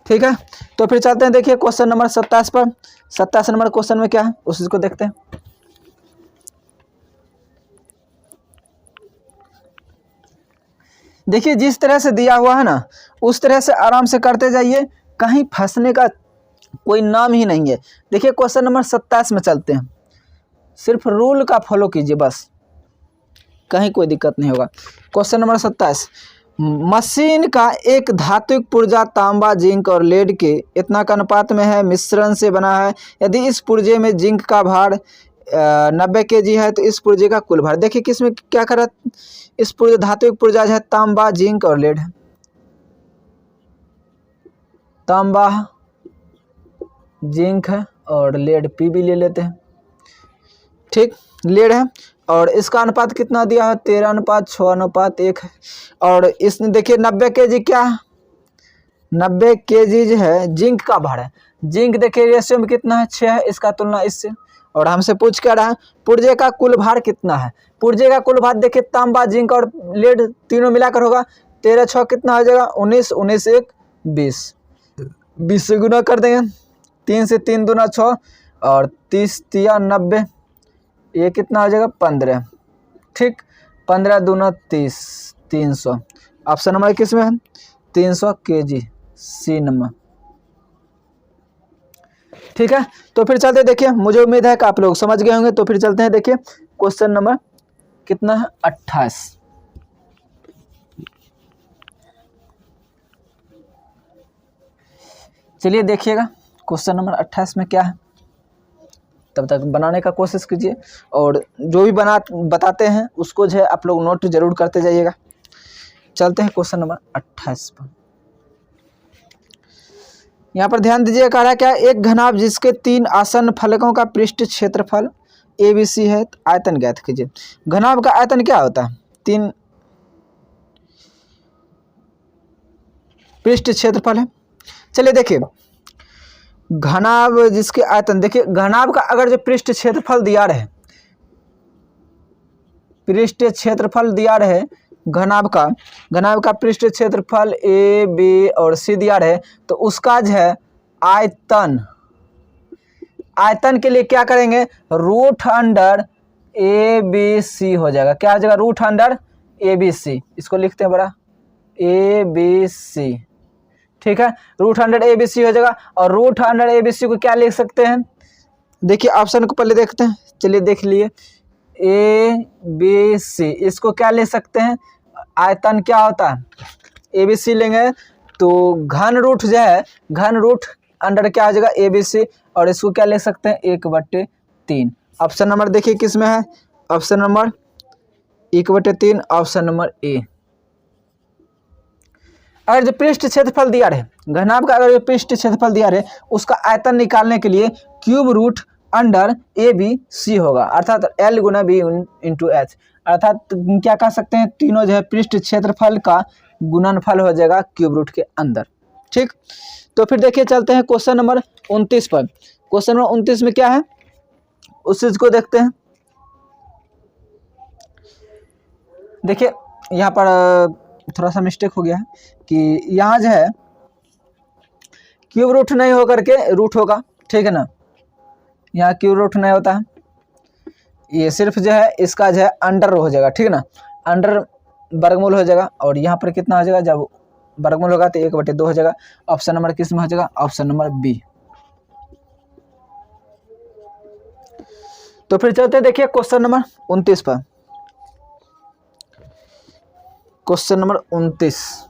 ठीक है, तो फिर चलते हैं, देखिए क्वेश्चन नंबर 27 पर। 27 नंबर क्वेश्चन में क्या है उस चीज को देखते हैं। देखिए जिस तरह से दिया हुआ है ना, उस तरह से आराम से करते जाइए, कहीं फंसने का कोई नाम ही नहीं है। देखिए क्वेश्चन नंबर 27 में चलते हैं, सिर्फ रूल का फॉलो कीजिए बस, कहीं कोई दिक्कत नहीं होगा। क्वेश्चन नंबर 27, मशीन का एक धात्विक पुर्जा तांबा, जिंक और लेड के इतना का अनुपात में है, मिश्रण से बना है। यदि इस पुर्जे में जिंक का भार 90 kg है तो इस पुर्जे का कुल भार। देखिए किसमें क्या करा, इस पुर्जे धात्विक पुर्जा जो है तांबा, जिंक और लेड है। तांबा, जिंक है और लेड Pb ले लेते हैं। ठीक, लेड है और इसका अनुपात कितना दिया है 13:6:1 है। और इसमें देखिए 90 kg क्या है, 90 kg जो है जिंक का भार है। जिंक देखिए रेशियो में कितना है 6 है, इसका तुलना इससे। और हमसे पूछ क्या रहा है पुर्जे का कुल भार कितना है। पुर्जे का कुल भार देखिए तांबा जिंक और लेड तीनों मिलाकर होगा 13×6 कितना हो जाएगा 19, 19×1 20, 20 से गुना कर देंगे, 3 से 3 दूना 6 और 30 तिया 90, ये कितना हो जाएगा 15। ठीक, 15 दूना 30, 300। ऑप्शन नंबर किस में है 300 kg, सी नंबर। ठीक है, तो फिर चलते देखिए, मुझे उम्मीद है कि आप लोग समझ गए होंगे। तो फिर चलते हैं देखिए क्वेश्चन नंबर कितना है 28। चलिए देखिएगा क्वेश्चन नंबर 28 में क्या है, तब तक बनाने का कोशिश कीजिए और जो भी बताते हैं उसको जो है आप लोग नोट जरूर करते जाइएगा। चलते हैं क्वेश्चन नंबर 28 पर। यहाँ पर ध्यान दीजिए, कह रहा है क्या, एक घनाभ जिसके 3 आसन्न फलकों का पृष्ठ क्षेत्रफल ABC है, आयतन ज्ञात कीजिए। घनाभ का आयतन क्या होता है 3 पृष्ठ क्षेत्रफल है। चलिए देखिए घनाभ जिसके आयतन, देखिए घनाभ का अगर जो पृष्ठ क्षेत्रफल दिया रहे, पृष्ठ क्षेत्रफल दिया रहे घनाभ का पृष्ठ क्षेत्रफल A, B और C दिया रहे, तो उसका जो है आयतन के लिए क्या करेंगे √अंडर ABC हो जाएगा। क्या हो जाएगा √ABC, इसको लिखते हैं बड़ा ABC। ठीक है, √ABC हो जाएगा। और √ABC को क्या लिख सकते हैं, देखिए ऑप्शन को पहले देखते हैं। चलिए देख लिए ABC, इसको क्या ले सकते हैं, आयतन क्या होता है ABC लेंगे तो घन रूट जो है घन रूट अंडर क्या हो जाएगा ABC, और इसको क्या ले सकते हैं 1/3। ऑप्शन नंबर देखिए किस में है, option number 1/3, option number A। अगर जो पृष्ठ क्षेत्रफल दिया रहे घनाभ का, अगर जो पृष्ठ क्षेत्रफल दिया रहे उसका आयतन निकालने के लिए क्यूब रूट अंडर ABC होगा, अर्थात L गुना B इंटू H, अर्थात क्या कह सकते हैं तीनों जो है पृष्ठ क्षेत्रफल का गुणनफल हो जाएगा क्यूब रूट के अंदर। ठीक, तो फिर देखिए चलते हैं क्वेश्चन नंबर 29 पर। क्वेश्चन नंबर 29 में क्या है उस चीज को देखते हैं। देखिए यहाँ पर थोड़ा सा मिस्टेक हो गया है कि यहाँ जो है क्यूब रूट नहीं होकर के रूट होगा, ठीक है ना, यहाँ क्यूब रूट नहीं होता है, ये सिर्फ जो है इसका जो है अंडर हो जाएगा, ठीक है ना, अंडर वर्गमूल हो जाएगा। और यहाँ पर कितना हो जाएगा, जब वर्गमूल होगा तो 1/2 हो जाएगा। ऑप्शन नंबर किस में हो जाएगा, ऑप्शन नंबर B। तो फिर चलते हैं देखिए क्वेश्चन नंबर 29 पर। क्वेश्चन नंबर 29,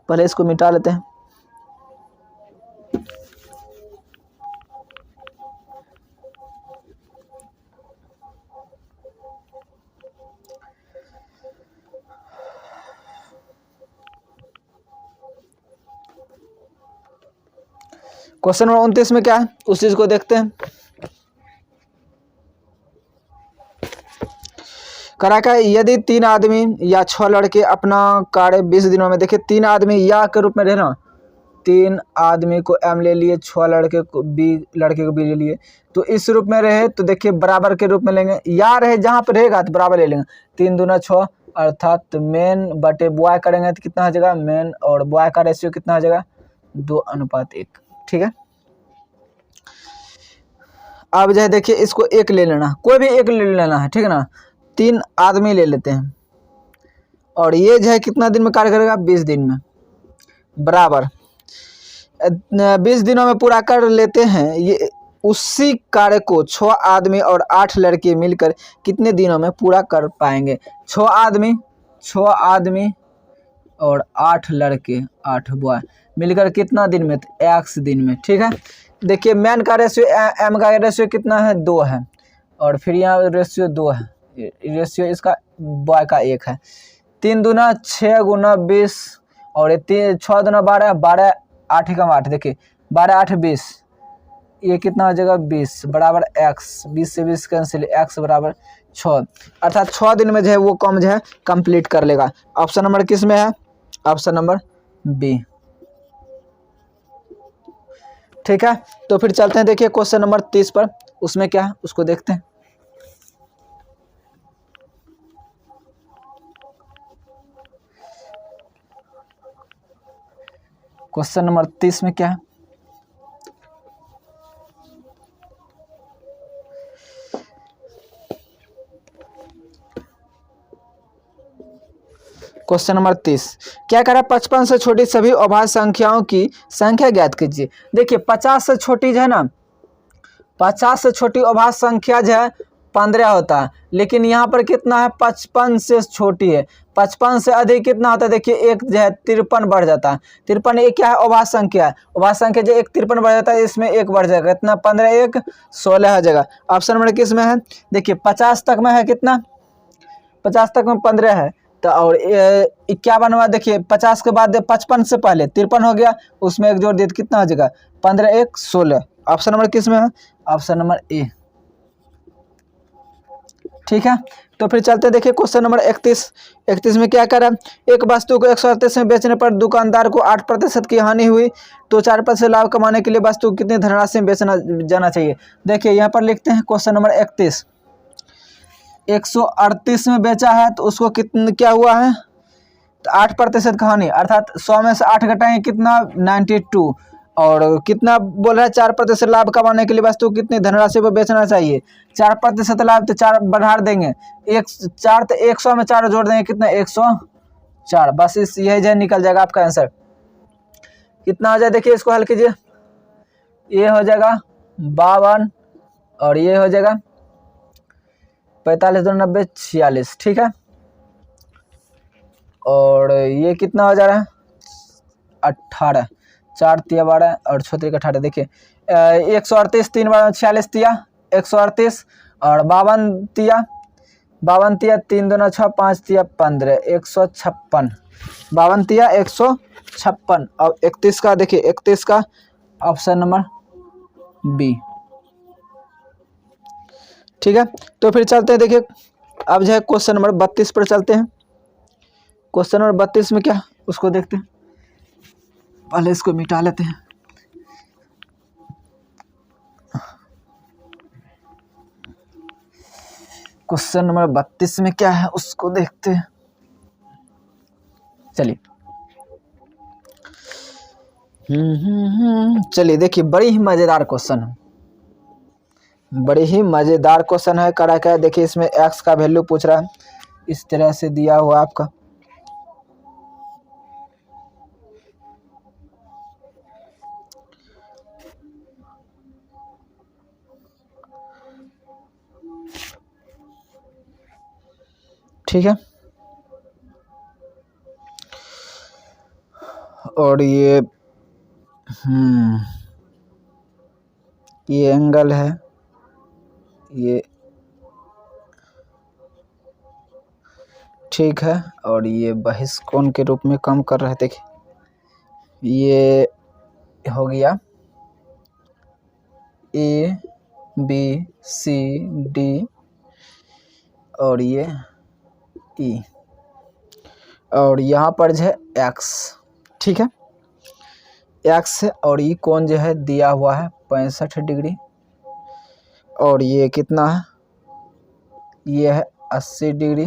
पहले इसको मिटा लेते हैं। क्वेश्चन नंबर 29 में क्या है उस चीज को देखते हैं। करा क्या, यदि 3 आदमी या 6 लड़के अपना कार्य 20 दिनों में, देखिए 3 आदमी या के रूप में रहे ना, 3 आदमी को M ले लिए, 6 लड़के को B ले लिए, तो इस रूप में रहे तो देखिए बराबर के रूप में लेंगे, या रहे जहाँ पर रहेगा तो बराबर ले लेंगे, 3 दूना 6, अर्थात मेन बटे बॉय करेंगे तो कितना हो जाएगा, मेन और बॉय का रेशियो कितना हो जाएगा 2:1। ठीक है, अब जो है देखिए इसको 1 ले लेना, कोई भी 1 ले लेना है, ठीक है ना, 3 आदमी ले लेते हैं और ये जो है कितना दिन में कार्य करेगा 20 दिन में, बराबर 20 दिनों में पूरा कर लेते हैं। ये उसी कार्य को 6 आदमी और 8 लड़के मिलकर कितने दिनों में पूरा कर पाएंगे। 6 आदमी और 8 लड़के 8 बॉय मिलकर कितना दिन में, 1 दिन में। ठीक है, देखिए मैन का रेशियो M का रेशियो कितना है 2 है, और फिर यहाँ रेशियो 2 है, रेशियो इसका बॉय का 1 है। 3 दूना 6 गुना 20 और 6 दूना 12, 12 8 एकम 8, देखिए 12 8 20, ये कितना हो जाएगा 20 बराबर x, 20 से 20 कैंसिल, x बराबर 6, अर्थात 6 दिन में जो है वो काम जो है कंप्लीट कर लेगा। ऑप्शन नंबर किस में है? Option number B. ठीक है, तो फिर चलते हैं देखिए क्वेश्चन नंबर 30 पर, उसमें क्या है उसको देखते हैं। क्वेश्चन नंबर 30 में क्या है? क्वेश्चन नंबर 30 क्या कह रहा है? 55 से छोटी सभी अभाज्य संख्याओं की संख्या ज्ञात कीजिए। देखिए 50 से छोटी जो है ना, 50 से छोटी अभाज्य संख्या जो है 15 होता है, लेकिन यहाँ पर कितना है? 55 से छोटी है। 55 से अधिक कितना होता है? देखिए एक जो है 53 बढ़ जाता है। 53 एक क्या है? अभाज्य संख्या है। अभाज्य संख्या जो एक 53 बढ़ जाता है, इसमें एक बढ़ जाएगा, इतना 15 1 16 हो जाएगा। ऑप्शन नंबर किस में है? देखिए 50 तक में है कितना? 50 तक में 15 है, तो और 51 में देखिए 50 के बाद 55 से पहले 53 हो गया, उसमें एक जोड़ दिए तो कितना हो जाएगा? 15 1 16। ऑप्शन नंबर किस में है? Option number A. ठीक है, तो फिर चलते देखिए क्वेश्चन नंबर 31 में क्या कर रहा है? एक वस्तु को 138 में बेचने पर दुकानदार को 8% की हानि हुई, तो 4% लाभ कमाने के लिए वस्तु को कितनी धनराशि में बेचना जाना चाहिए? देखिए यहाँ पर लिखते हैं क्वेश्चन नंबर 31, 138 में बेचा है तो उसको कितना क्या हुआ है? तो 8% का हानि, अर्थात 100 में से 8 घटाएंगे कितना? 92, और कितना बोल रहा है? 4% लाभ कमाने के लिए वस्तु कितनी धनराशि पर बेचना चाहिए? 4% लाभ, तो 4 बढ़ा देंगे, 4 तो 100 में 4 जोड़ देंगे कितना? 104, बस इस यही जो निकल जाएगा आपका आंसर। कितना हो जाए देखिए, इसको हल कीजिए, ये हो जाएगा 52 और ये हो जाएगा 45 2 90 46। ठीक है, और ये कितना हो जा रहा है? 18, 4 तिया 12 और 6 तिया 18। देखिए 138 3 बार 46 तिया 138 और 52 तिया 3 2 6 5 तिया 15 156, 52 तिया 156। और 31 का देखिए, 31 का ऑप्शन नंबर बी। ठीक है, तो फिर चलते हैं देखिए, अब जो है क्वेश्चन नंबर 32 पर चलते हैं। क्वेश्चन नंबर 32 में क्या उसको देखते हैं, पहले इसको मिटा लेते हैं। क्वेश्चन नंबर 32 में क्या है उसको देखते हैं। चलिए चलिए देखिए, बड़ी ही मजेदार क्वेश्चन है, बड़ी ही मजेदार क्वेश्चन है। करा क्या है देखिए, इसमें x का वैल्यू पूछ रहा है, इस तरह से दिया हुआ आपका। ठीक है, और ये एंगल है, ये ठीक है, और ये बहिष्कोण के रूप में काम कर रहे थे। ये हो गया ए बी सी डी और ये ई, और यहाँ पर जो है एक्स। ठीक है, एक्स है और ई कोण जो है दिया हुआ है 65 डिग्री, और ये कितना है? ये है 80 डिग्री,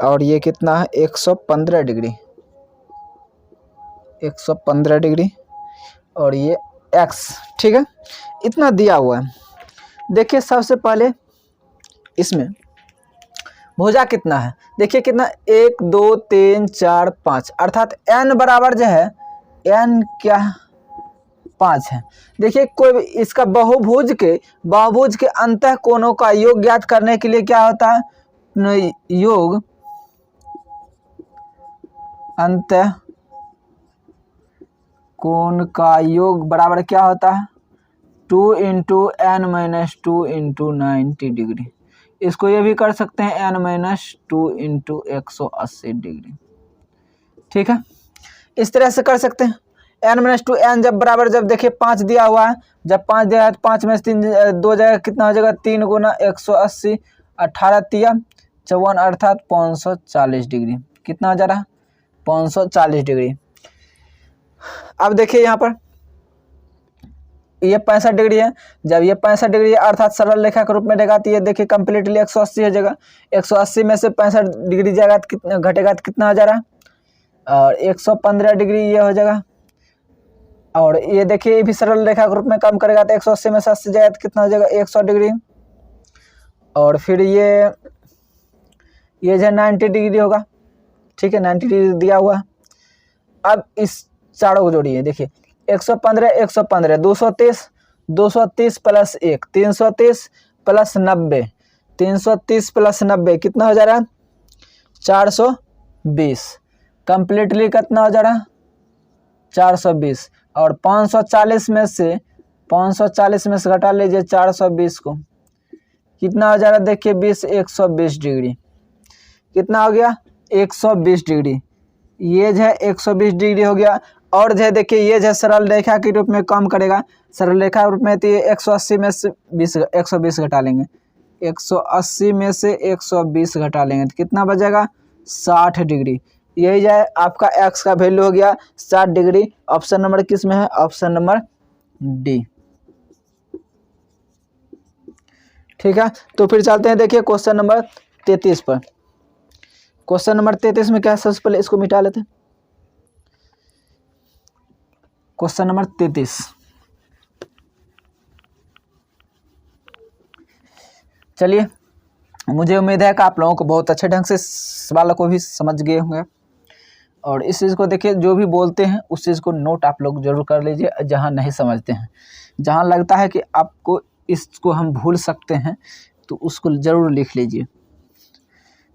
और ये कितना है? 115 डिग्री, 115 डिग्री, और ये एक्स। ठीक है, इतना दिया हुआ है। देखिए सबसे पहले इसमें भुजा कितना है? देखिए कितना, 1 2 3 4 5, अर्थात n बराबर जो है n क्या 5 है। देखिए कोई इसका बहुभुज के अंतः कोणों का योग ज्ञात करने के लिए क्या होता है? योग अंतः कोण का योग बराबर क्या होता है? 2 × n - 2 × 90 डिग्री। इसको ये भी कर सकते हैं n - 2 × 180 डिग्री। ठीक है, इस तरह से कर सकते हैं। n-2 n जब बराबर, जब देखिए 5 दिया हुआ है, जब 5 दिया है तो 5 में से 3 2 जाएगा, कितना हो जाएगा 3 गुना 180, 18 तिया 54 अर्थात 540 डिग्री। कितना हो जा रहा है 540 डिग्री। अब देखिए यहाँ पर ये 65 डिग्री है, जब ये 65 डिग्री अर्थात सरल रेखा के रूप में रहेगा तो ये देखिए कम्प्लीटली 180 हो जाएगा। 180 में से 65 डिग्री जाएगा तो कितना घटेगा, तो कितना हो जा रहा है, और 115 डिग्री ये हो जाएगा। और ये देखिए ये भी सरल रेखा के रूप में काम करेगा तो 180 में से 80 जाएगा तो कितना हो जाएगा 100 डिग्री। और फिर ये जो 90 डिग्री होगा, ठीक है 90 डिग्री दिया हुआ है। अब इस चारों को जोड़िए, देखिए 115 115 230 230 प्लस 1 330 प्लस 90 330 प्लस 90 कितना हो जा रहा है 420। कंप्लीटली कितना हो जा रहा है 420। और 540 में से 540 में से घटा लीजिए 420 को, कितना हो जा रहा है देखिए 20 120 डिग्री। कितना हो गया 120 डिग्री। ये जो है 120 डिग्री हो गया। और जो है देखिए ये जो है सरल रेखा के रूप में काम करेगा, सरल रेखा के रूप में तो ये 180 में से 120 घटा लेंगे, 180 में से 120 घटा लेंगे तो कितना बचेगा 60 डिग्री। यही जो है आपका x का वैल्यू हो गया 60 डिग्री। ऑप्शन नंबर किस में है, ऑप्शन नंबर डी। ठीक है, तो फिर चलते हैं देखिए क्वेश्चन नंबर 33 पर। क्वेश्चन नंबर 33 में क्या है, सबसे पहले इसको मिटा लेते हैं। क्वेश्चन नंबर 33, चलिए मुझे उम्मीद है कि आप लोगों को बहुत अच्छे ढंग से सवालों को भी समझ गए होंगे। और इस चीज़ को देखिए, जो भी बोलते हैं उस चीज़ को नोट आप लोग जरूर कर लीजिए। जहाँ नहीं समझते हैं, जहाँ लगता है कि आपको इसको हम भूल सकते हैं तो उसको ज़रूर लिख लीजिए,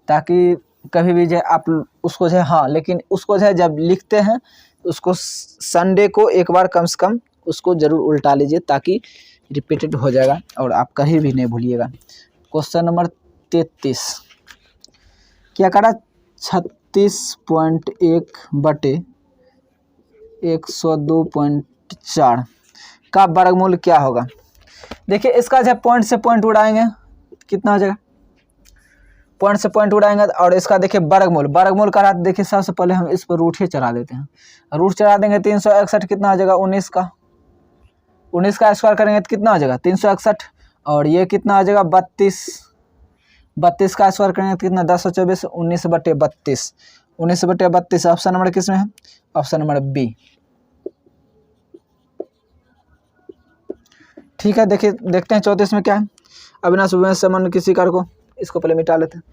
ताकि कभी भी जो आप उसको जो है, हाँ लेकिन उसको जो है जब लिखते हैं उसको संडे को एक बार कम से कम उसको ज़रूर उल्टा लीजिए, ताकि रिपीटेड हो जाएगा और आप कहीं भी नहीं भूलिएगा। क्वेश्चन नंबर 33 क्या करा, 36.1/102.4 का वर्गमूल क्या होगा। देखिए इसका जब पॉइंट से पॉइंट उड़ाएंगे कितना हो जाएगा, पॉइंट से पॉइंट उड़ाएंगे और इसका देखिए वर्गमूल, वर्गमूल करा देखिए सबसे पहले हम इस पर रूट ही चढ़ा देते हैं। रूट चढ़ा देंगे 361 कितना हो जाएगा 19 का, 19 का स्क्वायर करेंगे तो कितना हो जाएगा 361। और ये कितना हो जाएगा 32, 32 का स्क्वायर करेंगे तो कितना 1024, 19/32, 19/32। ऑप्शन नंबर किस में है, ऑप्शन नंबर बी। ठीक है, देखिए देखते हैं 34 में क्या है। अविनाश समान किसी कार को, इसको पहले मिटा लेते हैं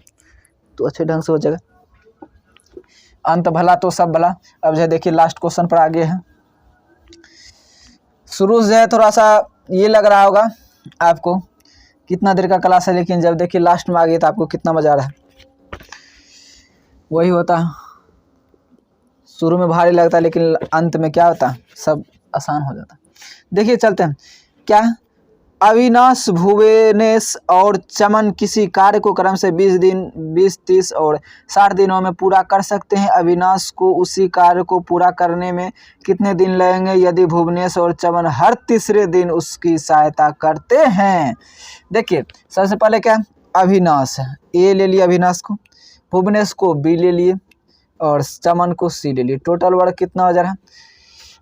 तो अच्छे ढंग से हो जाएगा। अंत भला तो सब भला। अब जो है देखिए लास्ट क्वेश्चन पर आगे है। शुरू से है थोड़ा सा ये लग रहा होगा आपको कितना देर का क्लास है, लेकिन जब देखिए लास्ट में आ गए तो आपको कितना मजा आ रहा है। वही होता है, शुरू में भारी लगता है लेकिन अंत में क्या होता है सब आसान हो जाता है। देखिए चलते हैं, क्या है, अविनाश, भुवनेश और चमन किसी कार्य को क्रम से 20 दिन, 20, 30 और 60 दिनों में पूरा कर सकते हैं। अविनाश को उसी कार्य को पूरा करने में कितने दिन लगेंगे यदि भुवनेश और चमन हर तीसरे दिन उसकी सहायता करते हैं। देखिए सबसे पहले क्या, अविनाश है, ए ले लिए अविनाश को, भुवनेश को बी ले लिए और चमन को सी ले लिए। टोटल वर्क कितना हो जा रहा है,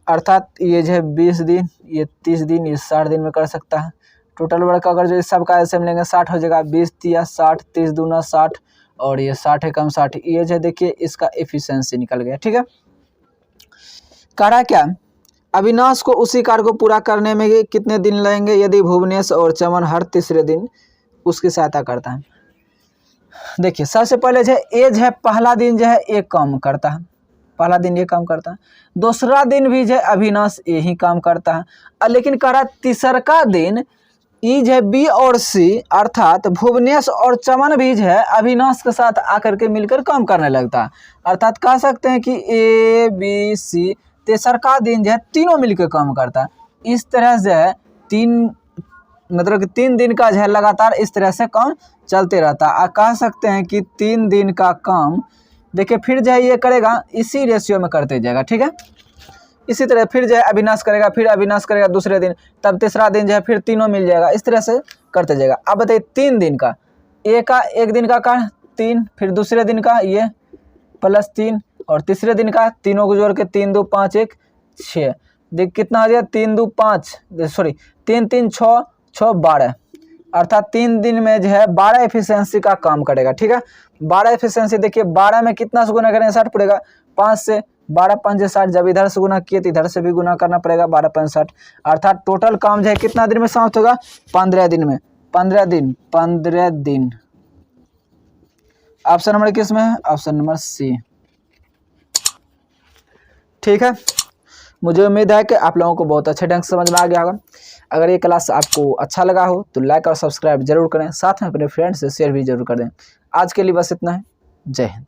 अर्थात ये जो है 20 दिन, ये 30 दिन, ये 60 दिन में कर सकता है। टोटल वर्क अगर जो इस सब का ऐसे मिलेंगे 60 हो जाएगा, 20 तिया 60, 30 दूना 60 और ये 60 है कम 60। ये जो देखिए इसका एफिशिएंसी निकल गया। ठीक है, करा क्या, अविनाश को उसी कार्य को पूरा करने में कितने दिन लगेंगे यदि भुवनेश और चमन हर तीसरे दिन उसकी सहायता करता है। देखिए सबसे पहले जो है ए जो है पहला दिन जो है एक काम करता है, पहला दिन ये काम करता है, दूसरा दिन भी जो है अविनाश यही काम करता है, लेकिन करा तीसरा दिन ई जो है बी और सी अर्थात भुवनेश और चमन भी जो है अविनाश के साथ आकर के मिलकर काम करने लगता है। अर्थात कह सकते हैं कि ए बी सी तीसरा दिन जो है तीनों मिलकर काम करता है। इस तरह से है मतलब कि 3 दिन का जो है लगातार इस तरह से काम चलते रहता है। कह सकते हैं कि 3 दिन का काम देखिए फिर जो है ये करेगा इसी रेशियो में करते जाएगा। ठीक है, इसी तरह फिर जो है अविनाश करेगा, फिर अविनाश करेगा दूसरे दिन, तब तीसरा दिन जो है फिर तीनों मिल जाएगा, इस तरह से करते जाएगा। अब बताइए 3 दिन का, एक दिन का 3, फिर दूसरे दिन का ये +3 और तीसरे दिन का, तीनों को जोड़ के 3 2 5 1 6, देख कितना हो गया 3 2 5 सॉरी 3 3 6 6 12, अर्थात 3 दिन में जो है 12 एफिशिएंसी का काम करेगा। ठीक है, 12 एफिशिएंसी देखिए 12 में कितना से गुना करेंगे 60 पड़ेगा, 5 से, 12 5 60, जब इधर से गुना किए तो इधर से भी गुना करना पड़ेगा, 12 5 60, अर्थात टोटल काम जो है कितना दिन में समाप्त होगा 15 दिन में, 15 दिन। ऑप्शन नंबर किस में है, ऑप्शन नंबर सी। ठीक है, मुझे उम्मीद है कि आप लोगों को बहुत अच्छे ढंग से समझ में आ गया होगा। अगर ये क्लास आपको अच्छा लगा हो तो लाइक और सब्सक्राइब जरूर करें, साथ में अपने फ्रेंड्स से शेयर भी जरूर कर दें। आज के लिए बस इतना है, जय हिंद।